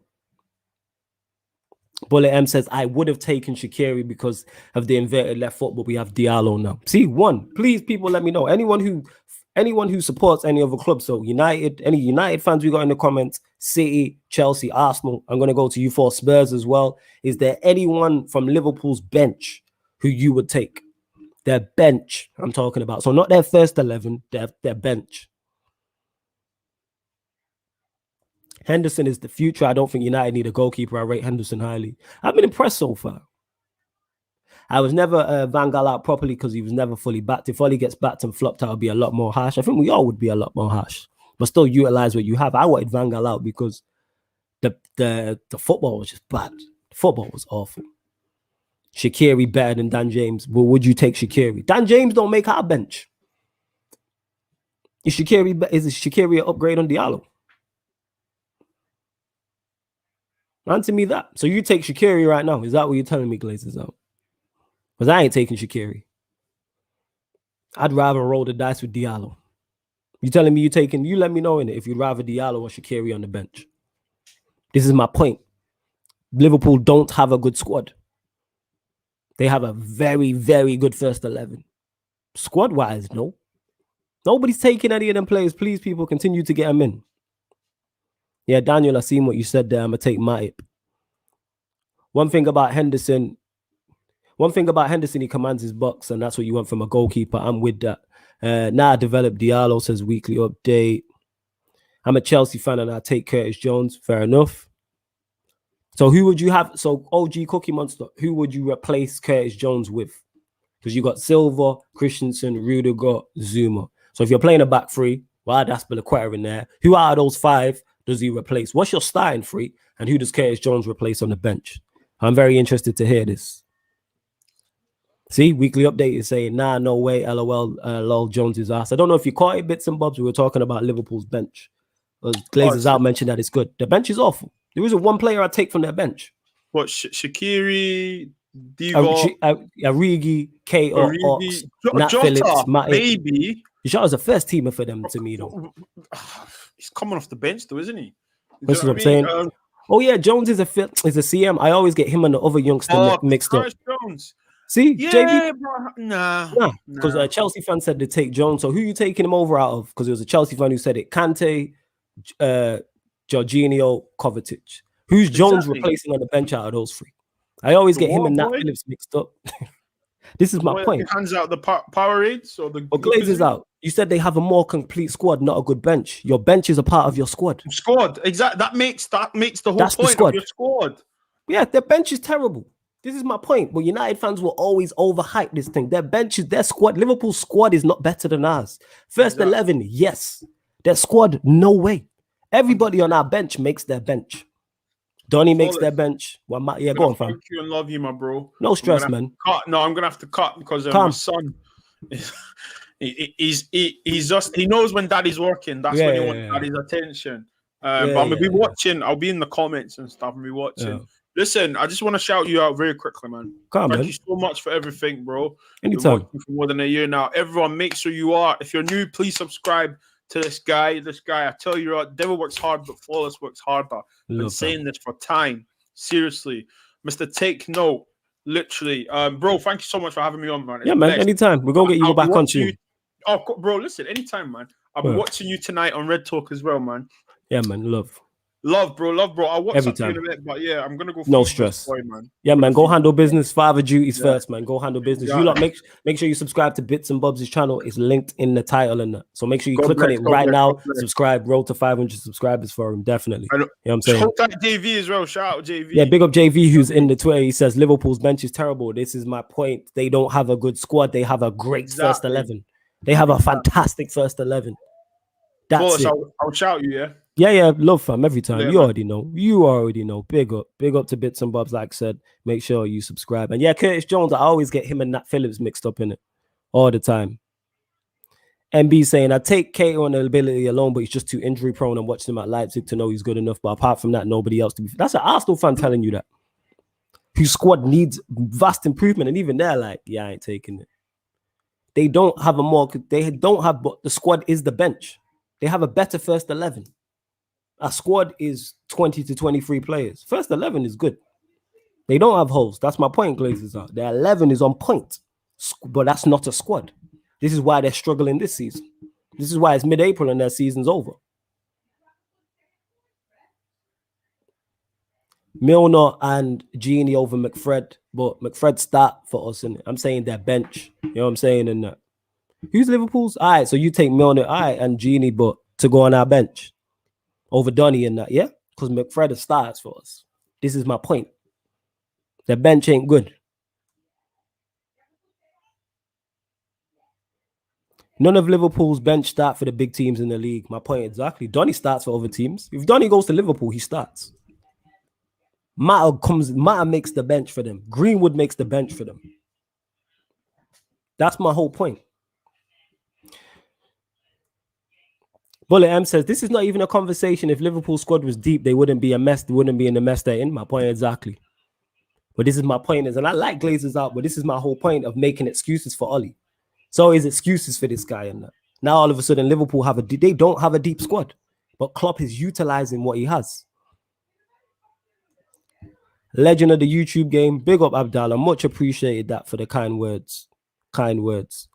Bullet M says, I would have taken Shaqiri because of the inverted left foot, but we have Diallo now. See, 1. Please, people, let me know. Anyone who supports any other club, so United, any United fans we got in the comments, City, Chelsea, Arsenal, I'm going to go to you for Spurs as well. Is there anyone from Liverpool's bench who you would take? Their bench, I'm talking about. So not their first 11, their bench. Henderson is the future. I don't think United need a goalkeeper. I rate Henderson highly. I've been impressed so far. I was never Van Gaal out properly because he was never fully backed. If Oli gets backed and flopped out, it'll be a lot more harsh. I think we all would be a lot more harsh, but still utilize what you have. I wanted Van Gaal out because the football was just bad. The football was awful. Shaqiri better than Dan James. Well, would you take Shaqiri? Dan James don't make our bench. Is Shaqiri an upgrade on Diallo? Answer me that. So you take Shaqiri right now. Is that what you're telling me, Glazers out? Because I ain't taking Shaqiri. I'd rather roll the dice with Diallo. You telling me you let me know in it if you'd rather Diallo or Shaqiri on the bench. This is my point. Liverpool don't have a good squad. They have a very, very good first 11. Squad-wise, no. Nobody's taking any of them players. Please, people, continue to get them in. Yeah, Daniel, I seen what you said there. I'm going to take Matip. One thing about Henderson, he commands his box, and that's what you want from a goalkeeper. I'm with that. Now I developed Diallo, says weekly update. I'm a Chelsea fan, and I take Curtis Jones. Fair enough. So who would you have? So OG Cookie Monster, who would you replace Curtis Jones with? because you got Silva, Christensen, Rudiger, Zuma. So if you're playing a back three, well, that's Spilicueta in there. Who out of those 5 does he replace? What's your starting three? And who does Curtis Jones replace on the bench? I'm very interested to hear this. See, weekly update is saying, nah, no way, LOL, lol, Jones is ass. I don't know if you caught it, bits and bobs. We were talking about Liverpool's bench. Glazers out mentioned that it's good. The bench is awful. There isn't one player I take from their bench. What, Shaqiri, Divock, Origi, Keita, Ox, Nat Phillips, Matip. Maybe. Jota is a first teamer for them to me, though. He's coming off the bench, though, isn't he? That's what I'm saying. Oh, yeah, Jones is a CM. I always get him and the other youngster mixed up. Jones. See, yeah, JB? Nah. Because a Chelsea fan said to take Jones. So who are you taking him over out of? Because it was a Chelsea fan who said it. Kante, Jorginho, Kovacic. Who's Jones replacing on the bench out of those 3? I always get him and Nat Phillips mixed up. This is my point. Hands out the Powerades or the Glazers out. You said they have a more complete squad, not a good bench. Your bench is a part of your squad. Exactly. That makes the whole point of your squad. Yeah, their bench is terrible. This is my point. But United fans will always overhype this thing. Their bench is their squad. Liverpool's squad is not better than ours. First 11, yes. Their squad, no way. Everybody on our bench makes their bench. Donny makes their bench. Well, go on, fam. Thank you and love you, my bro. No stress, man. No, I'm gonna have to cut because my son. He knows when daddy's working. That's when you want daddy's attention. But I'm gonna be watching. I'll be in the comments and stuff and be watching. Yeah. Listen, I just want to shout you out very quickly, man. Thank you so much for everything, bro. Anytime. For more than a year now. Everyone, make sure you are. If you're new, please subscribe to this guy. I tell you what, devil works hard, but flawless works harder. I've been saying this for time. Seriously. Mr. Take Note. Literally. Bro, thank you so much for having me on, man. Yeah, man. Anytime. We're going to get you back on too. Oh, bro, listen. Anytime, man. I'll be watching you tonight on Red Talk as well, man. Yeah, man. Love, bro. I'll watch you in a bit, but yeah, I'm gonna go. No stress, man. Yeah, man. Go handle business. Father duties first, man. Go handle business. You lot make sure you subscribe to Bits and Bobs' channel. It's linked in the title and that. So make sure you click on it right now. Subscribe. Roll to 500 subscribers for him. Definitely. You know what I'm saying? Shout out JV as well. Shout out JV. Yeah, big up JV who's in the Twitter. He says Liverpool's bench is terrible. This is my point. They don't have a good squad. They have a great first 11. They have a fantastic first 11. That's it. I'll shout you, yeah. Yeah, love fam every time. You already know. Big up to Bits and Bobs. Like I said, make sure you subscribe. And yeah, Curtis Jones, I always get him and Nat Phillips mixed up in it all the time. MB saying, I take Keita on the ability alone, but he's just too injury prone. I'm watching him at Leipzig to know he's good enough. But apart from that, nobody else to be. That's an Arsenal fan telling you that. Whose squad needs vast improvement. And even they're like, yeah, I ain't taking it. They don't have but the squad is the bench. They have a better first 11. Our squad is 20 to 23 players. First 11 is good. They don't have holes. That's my point, Glazers are. Their 11 is on point. But that's not a squad. This is why they're struggling this season. This is why it's mid-April and their season's over. Milner and Genie over McFred. But McFred start for us. And I'm saying their bench. You know what I'm saying? And who's Liverpool's? All right, so you take Milner, all right, and Genie, but to go on our bench. Over Donny and that, yeah? Because McFred starts for us. This is my point. The bench ain't good. None of Liverpool's bench start for the big teams in the league. My point exactly. Donny starts for other teams. If Donny goes to Liverpool, he starts. Mata makes the bench for them. Greenwood makes the bench for them. That's my whole point. Bullet M says, this is not even a conversation. If Liverpool's squad was deep, they wouldn't be a mess. They wouldn't be in the mess they're in. My point exactly. But this is my point. And I like Glazers out, but this is my whole point of making excuses for Ollie. So is excuses for this guy. And now all of a sudden, Liverpool they don't have a deep squad. But Klopp is utilizing what he has. Legend of the YouTube game. Big up Abdallah. Much appreciated that for the kind words. Kind words.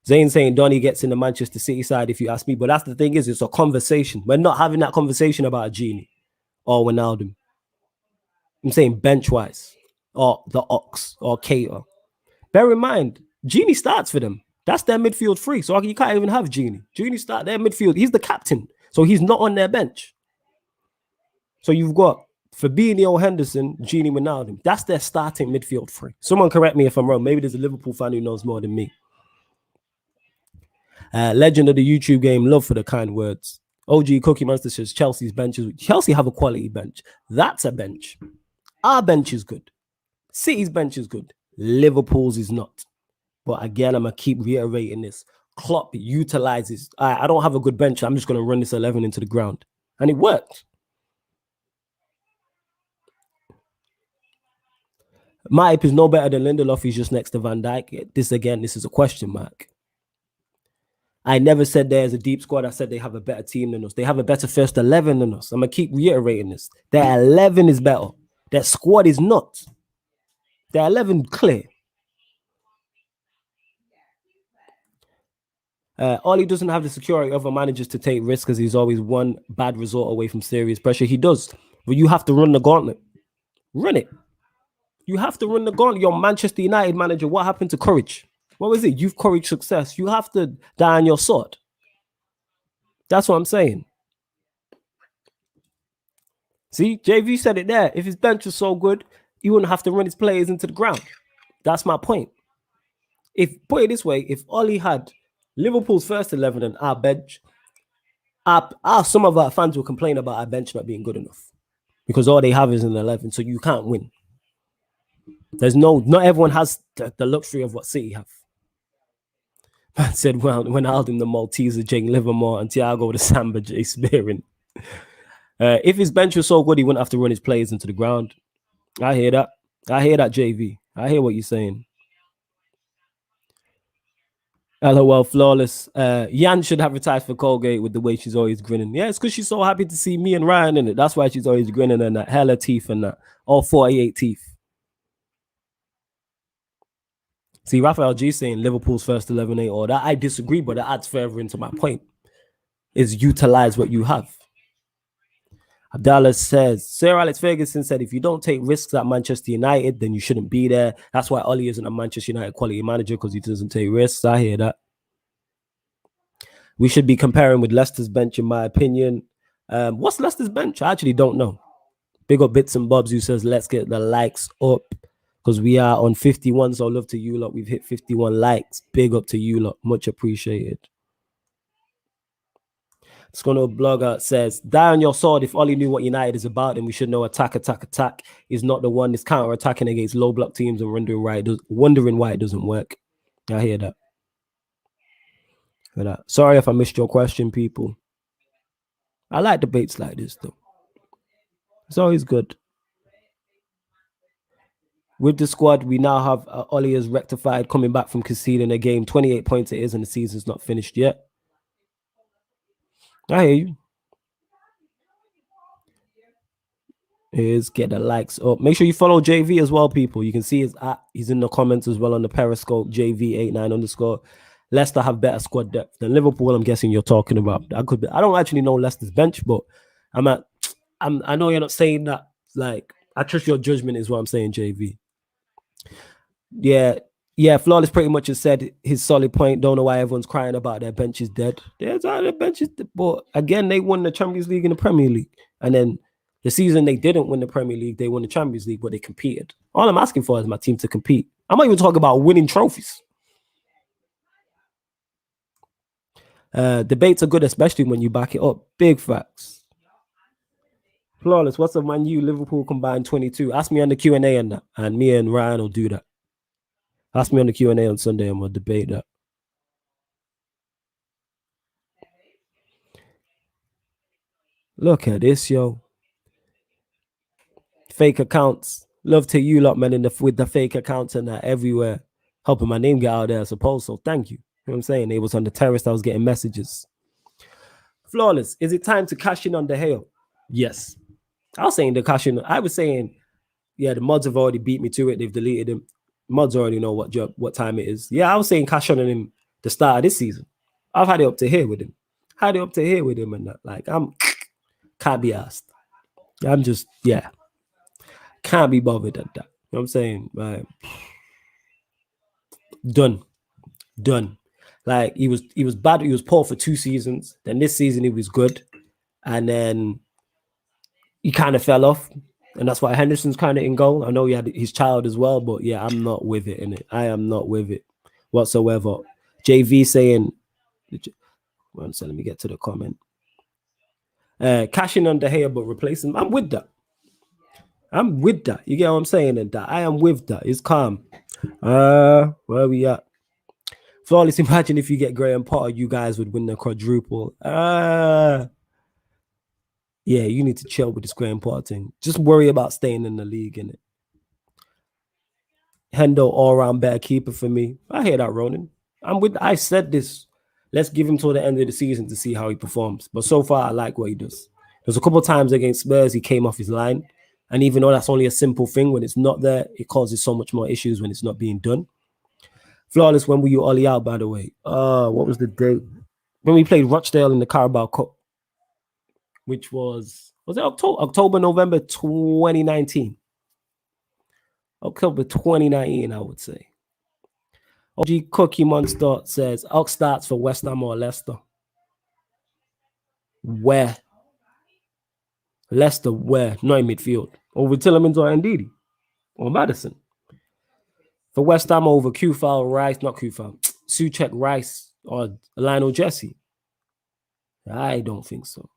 Zayn saying Donny gets in the Manchester City side, if you ask me. But that's the thing is, it's a conversation. We're not having that conversation about a Genie or Wijnaldum. I'm saying bench-wise. Or the Ox or Keita. Bear in mind, Genie starts for them. That's their midfield free. So you can't even have Genie. Genie start their midfield. He's the captain. So he's not on their bench. So you've got Fabinho, Henderson, Gini, Wijnaldum. That's their starting midfield three. Someone correct me if I'm wrong. Maybe there's a Liverpool fan who knows more than me. Legend of the YouTube game, love for the kind words. OG Cookie Monster says Chelsea's benches. Chelsea have a quality bench. That's a bench. Our bench is good. City's bench is good. Liverpool's is not. But again, I'm going to keep reiterating this. Klopp utilizes, I don't have a good bench. I'm just going to run this 11 into the ground. And it worked. Matip is no better than Lindelof. He's just next to Van Dijk. This is a question mark. I never said there's a deep squad. I said they have a better team than us. They have a better first 11 than us. I'm going to keep reiterating this. Their 11 is better. Their squad is not. Their 11 clear. Ollie doesn't have the security of other managers to take risks because he's always one bad result away from serious pressure. He does. But you have to run the gauntlet. Run it. You have to run the gauntlet. You're Manchester United manager. What happened to courage? What was it? You've courage success. You have to die on your sword. That's what I'm saying. See, JV said it there. If his bench was so good, he wouldn't have to run his players into the ground. That's my point. Put it this way, if Ollie had Liverpool's first 11 and our bench, some of our fans will complain about our bench not being good enough because all they have is an 11, so you can't win. Not everyone has the luxury of what City have. Man said, well, when Alden the Malteser, Jake Livermore, and Thiago the Samba, Jay Spearing. If his bench was so good, he wouldn't have to run his players into the ground. I hear that. JV. I hear what you're saying. LOL, flawless. Yan should advertise for Colgate with the way she's always grinning. Yeah, it's because she's so happy to see me and Ryan in it. That's why she's always grinning and that hella teeth and that. All 48 teeth. See, Raphael G saying Liverpool's first 11 ain't all that. I disagree, but it adds further into my point. Is utilize what you have. Abdallah says, Sir Alex Ferguson said, if you don't take risks at Manchester United, then you shouldn't be there. That's why Ollie isn't a Manchester United quality manager, because he doesn't take risks. I hear that. We should be comparing with Leicester's bench, in my opinion. What's Leicester's bench? I actually don't know. Big up Bits and Bobs who says, let's get the likes up, because we are on 51. So love to you lot. We've hit 51 likes. Big up to you lot. Much appreciated. Scono Blogger says, die on your sword. If Ollie knew what United is about, then we should know attack is not the one. It's counter-attacking against low block teams and wondering why it doesn't work. I hear that. Sorry if I missed your question, people. I like debates like this, though. It's always good. With the squad, we now have Ollie has rectified, coming back from conceding a game. 28 points it is, and the season's not finished yet. I hear you. Get the likes up. Make sure you follow JV as well, people. You can see he's in the comments as well on the Periscope, JV89_. Leicester have better squad depth than Liverpool. I'm guessing you're talking about. I don't actually know Leicester's bench, but I know you're not saying that. Like, I trust your judgment is what I'm saying, JV. Yeah, Flawless pretty much has said his solid point. Don't know why everyone's crying about their bench is dead. Their bench is dead. But again, they won the Champions League and the Premier League. And then the season they didn't win the Premier League, they won the Champions League, but they competed. All I'm asking for is my team to compete. I'm not even talking about winning trophies. Debates are good, especially when you back it up. Big facts. Flawless, what's up, Man U? Liverpool combined 22. Ask me on the Q&A on that, and me and Ryan will do that. Ask me on the Q&A on Sunday and we'll debate that. Look at this, yo. Fake accounts. Love to you lot, man, with the fake accounts and that everywhere. Helping my name get out there, I suppose. So thank you. You know what I'm saying? It was on the terrace. I was getting messages. Flawless. Is it time to cash in on De Gea? Yes. I was saying the cash in. I was saying, yeah, the mods have already beat me to it. They've deleted him. Mods already know what time it is. Yeah, I was saying cash on him the start of this season. I've had it up to here with him. And that. Like, can't be asked. I'm just, can't be bothered at that. You know what I'm saying? Right. Done. Like, he was bad. He was poor for 2 seasons. Then this season he was good. And then he kind of fell off. And that's why Henderson's kind of in goal. I know he had his child as well, but yeah, I'm not with it in it. I am not with it whatsoever. JV saying, one second, let me get to the comment. Cashing on De Gea, but replacing. I'm with that. I'm with that. You get what I'm saying? And that I am with that. It's calm. Where are we at? Flawless. Imagine if you get Graham Potter, you guys would win the quadruple. Yeah, you need to chill with this Graham Potter thing. Just worry about staying in the league, innit? Hendo all-round better keeper for me. I hear that, Ronan. I said this. Let's give him till the end of the season to see how he performs. But so far, I like what he does. There's a couple of times against Spurs, he came off his line. And even though that's only a simple thing, when it's not there, it causes so much more issues when it's not being done. Flawless, when were you Ollie out, by the way? What was the date? When we played Rochdale in the Carabao Cup, which was it October, November 2019? October 2019, I would say. OG Cookie Monster says, Ox starts for West Ham or Leicester. Where? Leicester, where? Not in midfield. Over Tillemans or Ndidi? Or Madison? For West Ham over Kufal, Rice, not Kufal, Souček, Rice, or Lionel Jesse? I don't think so.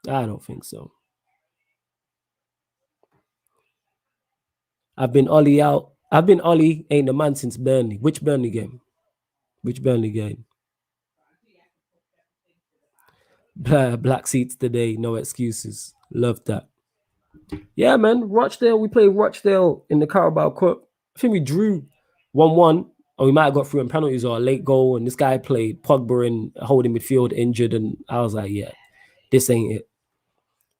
I don't think so. I've been Ollie out. I've been Ollie ain't the man since Burnley. Which Burnley game? Which Burnley game? Black seats today, no excuses. Love that. Yeah, man. Rochdale, we played Rochdale in the Carabao Cup. I think we drew 1-1, or we might have got through in penalties or a late goal. And this guy played Pogba in holding midfield, injured. And I was like, yeah, this ain't it.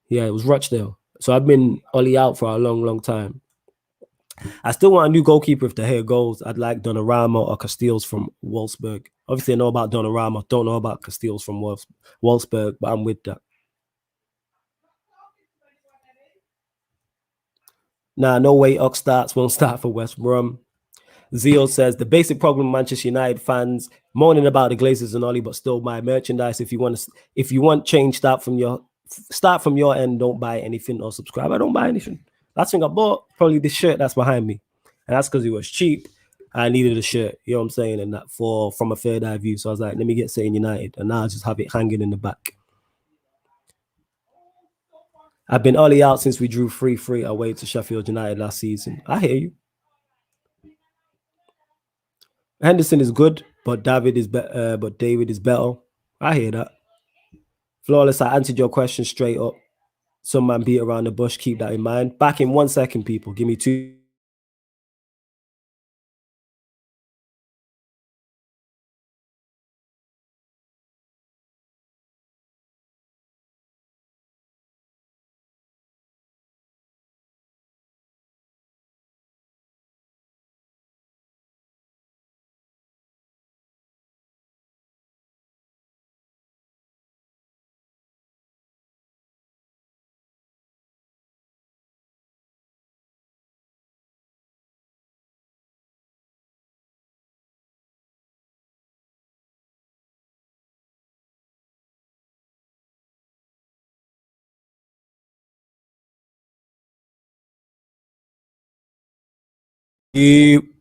Yeah, it was Rochdale. So I've been Ollie out for a long, long time. I still want a new goalkeeper if the hair goes. I'd like Donnarumma or Casteels from Wolfsburg. Obviously, I know about Donnarumma. Don't know about Casteels from Wolfsburg, but I'm with that. Nah, no way Ox won't start for West Brom. Zio says, the basic problem Manchester United fans moaning about the Glazers and Ollie, but still buy merchandise. If you want change, start from your end. Don't buy anything or subscribe. I don't buy anything. Last thing I bought, probably this shirt that's behind me. And that's because it was cheap. I needed a shirt, you know what I'm saying? And that from a third eye view. So I was like, let me get Saying United. And now I just have it hanging in the back. I've been Ollie out since we drew 3-3 away to Sheffield United last season. I hear you. Henderson is good, but David is better. I hear that. Flawless, I answered your question straight up. Some man beat around the bush. Keep that in mind. Back in 1 second, people. Give me 2.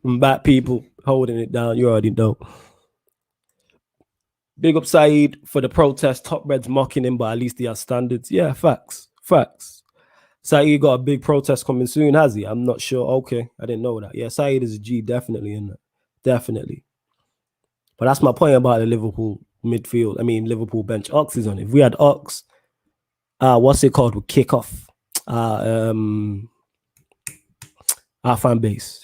Back people holding it down. You already know. Big up Saeed for the protest. Top Reds mocking him, but at least he has standards. Yeah, facts. Saeed got a big protest coming soon, has he? I'm not sure. Okay, I didn't know that. Yeah, Saeed is a G, definitely in that. Definitely. But that's my point about the Liverpool midfield. I mean, Liverpool bench. Ox is on it. If we had Ox, what's it called? Would kick off our fan base.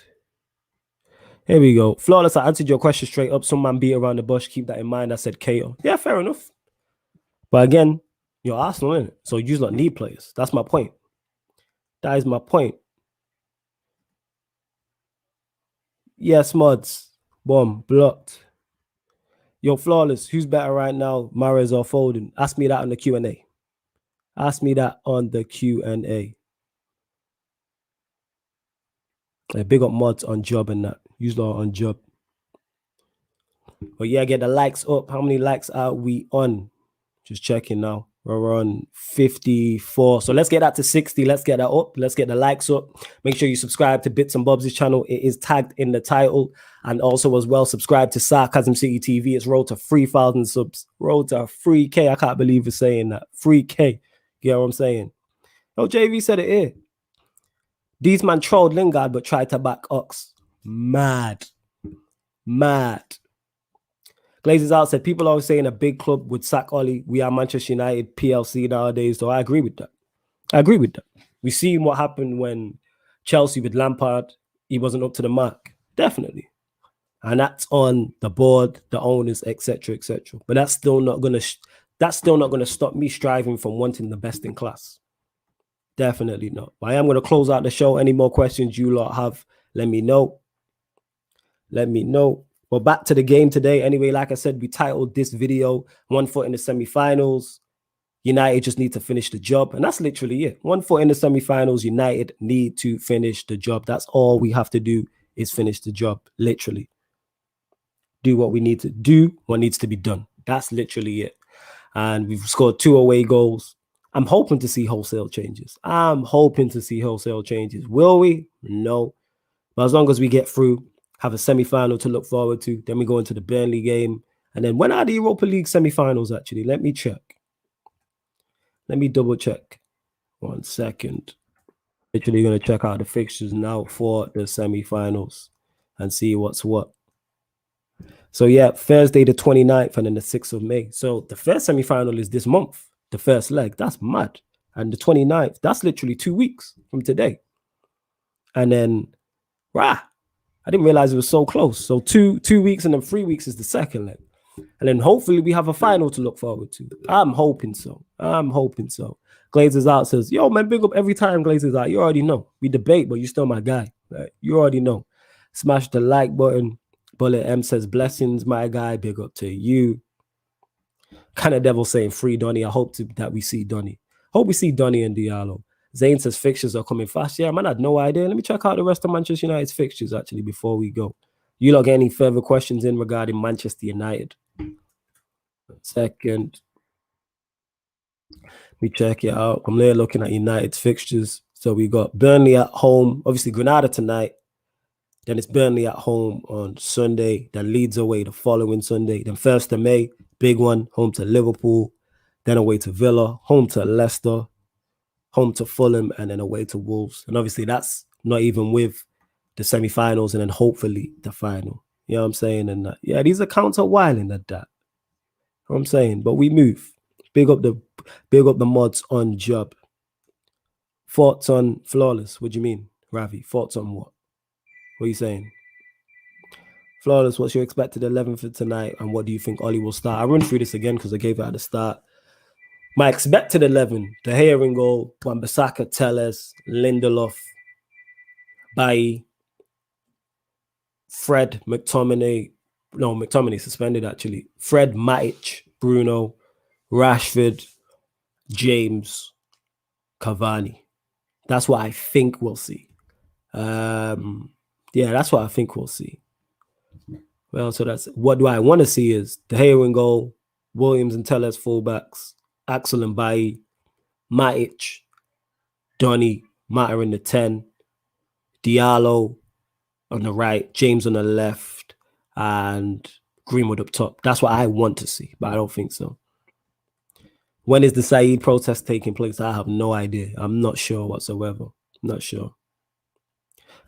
Here we go. Flawless, I answered your question straight up. Some man beat around the bush. Keep that in mind. I said KO. Yeah, fair enough. But again, you're Arsenal, innit? So you just not need players. That's my point. That is my point. Yes, mods. Bomb. Blocked. Yo, Flawless, who's better right now, Mahrez or Foden? Ask me that on the Q&A. Ask me that on the Q&A. Big up mods on job and that. Use lot on job. But yeah, get the likes up. How many likes are we on? Just checking now. We're on 54. So let's get that to 60. Let's get that up. Let's get the likes up. Make sure you subscribe to Bits and Bobs' channel. It is tagged in the title. And also as well, subscribe to Sarcasm City TV. It's road to 3,000 subs. Road to 3K. I can't believe it's saying that. 3K. You know what I'm saying? Oh, JV said it here. These man trolled Lingard but tried to back Ox. Mad. Glazers Out said, people always saying a big club would sack Ollie. We are Manchester United PLC nowadays. So I agree with that. We seen what happened when Chelsea with Lampard, he wasn't up to the mark. Definitely. And that's on the board, the owners, etc., etc. But that's still not gonna stop me striving from wanting the best in class. Definitely not. But I am gonna close out the show. Any more questions you lot have, let me know. Well, back to the game today. Anyway, like I said, we titled this video, 1 foot in the semi-finals. United just need to finish the job. And that's literally it. 1 foot in the semi-finals. United need to finish the job. That's all we have to do is finish the job. Literally. Do what we need to do, what needs to be done. That's literally it. And we've scored 2 away goals. I'm hoping to see wholesale changes. Will we? No. But as long as we get through, have a semi-final to look forward to. Then we go into the Burnley game. And then when are the Europa League semi-finals, actually? Let me check. Let me double check. 1 second. Literally going to check out the fixtures now for the semi-finals and see what's what. So, yeah, Thursday the 29th and then the 6th of May. So the first semi-final is this month, the first leg. That's mad. And the 29th, that's literally 2 weeks from today. And then, I didn't realize it was so close. So two weeks and then 3 weeks is the second leg. And then hopefully we have a final to look forward to. I'm hoping so. Glazers Out says, yo, man, big up every time, Glazers Out. You already know. We debate, but you're still my guy. Right? You already know. Smash the like button. Bullet M says, blessings, my guy. Big up to you. Kind of devil saying free Donny. I hope that we see Donny. Hope we see Donny and Diallo. Zane says fixtures are coming fast. Yeah, man, I had no idea. Let me check out the rest of Manchester United's fixtures, actually, before we go. You lot get any further questions in regarding Manchester United? 1 second. Let me check it out. I'm there looking at United's fixtures. So we got Burnley at home. Obviously, Granada tonight. Then it's Burnley at home on Sunday. Then Leeds away the following Sunday. Then 1st of May, big one, home to Liverpool. Then away to Villa, home to Leicester, home to Fulham, and then away to Wolves. And obviously that's not even with the semi-finals and then hopefully the final. You know what I'm saying? And yeah, these accounts are wilding at that. You know what I'm saying? But we move. Big up the mods on job. Thoughts on Flawless? What do you mean, Ravi? Thoughts on what? What are you saying? Flawless, what's your expected 11 for tonight? And what do you think Ollie will start? I'll run through this again because I gave it at the start. My expected 11, De Gea in goal, Wan-Bissaka, Telles, Lindelof, Bailly, Fred, McTominay. No, McTominay suspended, actually. Fred, Matic, Bruno, Rashford, James, Cavani. That's what I think we'll see. Yeah, that's what I think we'll see. Well, so that's what do I want to see is De Gea in goal, Williams and Telles fullbacks, Axel and Bailly, Matic, Donny, Mata in the 10, Diallo on the right, James on the left, and Greenwood up top. That's what I want to see, but I don't think so. When is the Saeed protest taking place? I have no idea. I'm not sure whatsoever. Not sure.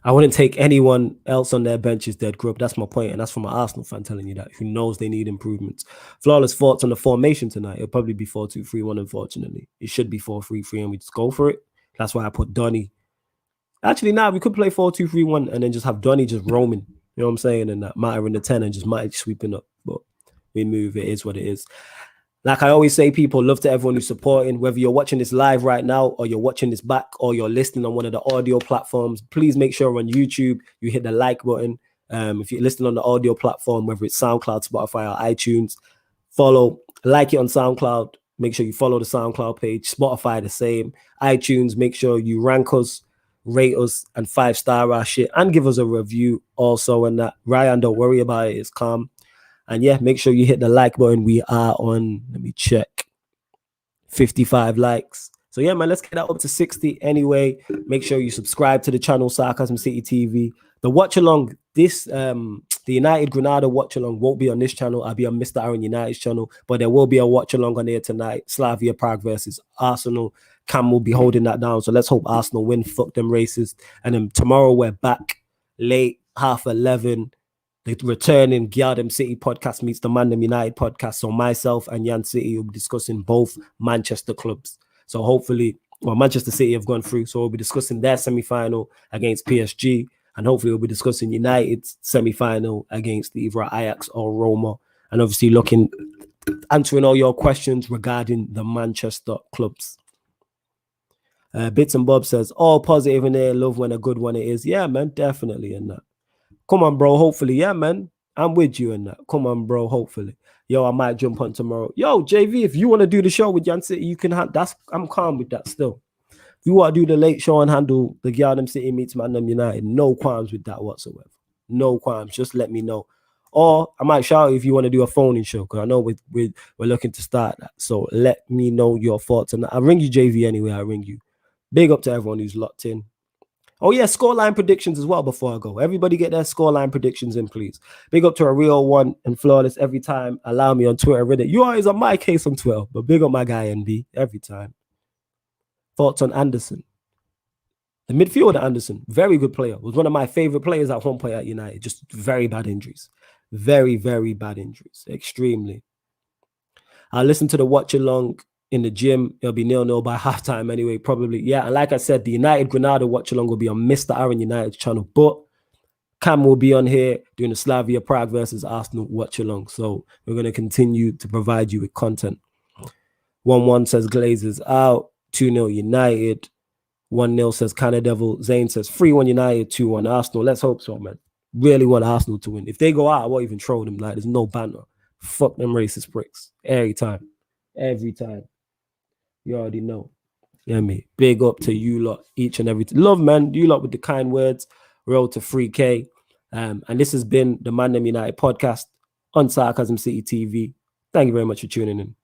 I wouldn't take anyone else on their benches dead group. That's my point, and that's from an Arsenal fan telling you that, who knows they need improvements. Flawless thoughts on the formation tonight. It'll probably be 4-2-3-1, unfortunately. It should be 4-3-3, and we just go for it. That's why I put Donny. Actually, we could play 4-2-3-1 and then just have Donny just roaming. You know what I'm saying? And that Mata in the 10 and just Matic sweeping up. But we move. It is what it is. Like I always say, people, love to everyone who's supporting, whether you're watching this live right now or you're watching this back or you're listening on one of the audio platforms. Please make sure on YouTube you hit the like button. If you're listening on the audio platform, whether it's SoundCloud, Spotify, or iTunes, like it on SoundCloud. Make sure you follow the SoundCloud page. Spotify, the same. iTunes, make sure you rank us, rate us, and 5-star our shit, and give us a review also. And that, Ryan, don't worry about it. It's calm. And yeah, make sure you hit the like button. We are on, let me check, 55 likes. So yeah, man, let's get that up to 60 anyway. Make sure you subscribe to the channel, Sarcasm City TV. The watch along, the United Granada watch along won't be on this channel. I'll be on Mr. Aaron United's channel, but there will be a watch along on here tonight. Slavia Prague versus Arsenal. Cam will be holding that down. So let's hope Arsenal win. Fuck them races. And then tomorrow we're back late, 11:30. The returning Gyardem City podcast meets the ManDem United podcast. So myself and Jan City will be discussing both Manchester clubs. So hopefully, Manchester City have gone through. So we'll be discussing their semi-final against PSG. And hopefully we'll be discussing United's semi-final against either Ajax or Roma. And obviously answering all your questions regarding the Manchester clubs. Bits and Bob says, all positive in there. Love when a good one it is. Yeah, man, definitely in that. Come on, bro. Hopefully. Yeah, man. I'm with you in that. Come on, bro. Hopefully. Yo, I might jump on tomorrow. Yo, JV, if you want to do the show with Jan City, you can I'm calm with that still. If you want to do the late show and handle the Gyardem City meets ManDem United, no qualms with that whatsoever. No qualms. Just let me know. Or I might shout if you want to do a phone-in show, because I know we're looking to start that. So let me know your thoughts on that. I'll ring you, JV, anyway. I'll ring you. Big up to everyone who's locked in. Oh, yeah, scoreline predictions as well before I go. Everybody get their scoreline predictions in, please. Big up to a real one and flawless every time. Allow me on Twitter, Reddit. You always on my case on Twitter, but big up my guy, NB, every time. Thoughts on Anderson? The midfielder Anderson, very good player. Was one of my favorite players at one point at United. Just very bad injuries. Very, very bad injuries. Extremely. I'll listen to the watch along in the gym. It'll be 0-0 by halftime anyway, probably. Yeah, and like I said, the United Granada watch along will be on Mr. Aaron United's channel, but Cam will be on here doing the Slavia Prague versus Arsenal watch along. So we're going to continue to provide you with content. 1-1 says Glazers out. 2-0 United. 1-0 says Canada Devil. Zane says 3-1 United, 2-1 Arsenal. Let's hope so, man. Really want Arsenal to win. If they go out, I won't even troll them. Like, there's no banter. Fuck them racist pricks. Every time. Every time. You already know. Yeah, me. Big up to you lot, each and every time. Love, man. You lot with the kind words. Road to 3K. And this has been the ManDem United podcast on Sarcasm City TV. Thank you very much for tuning in.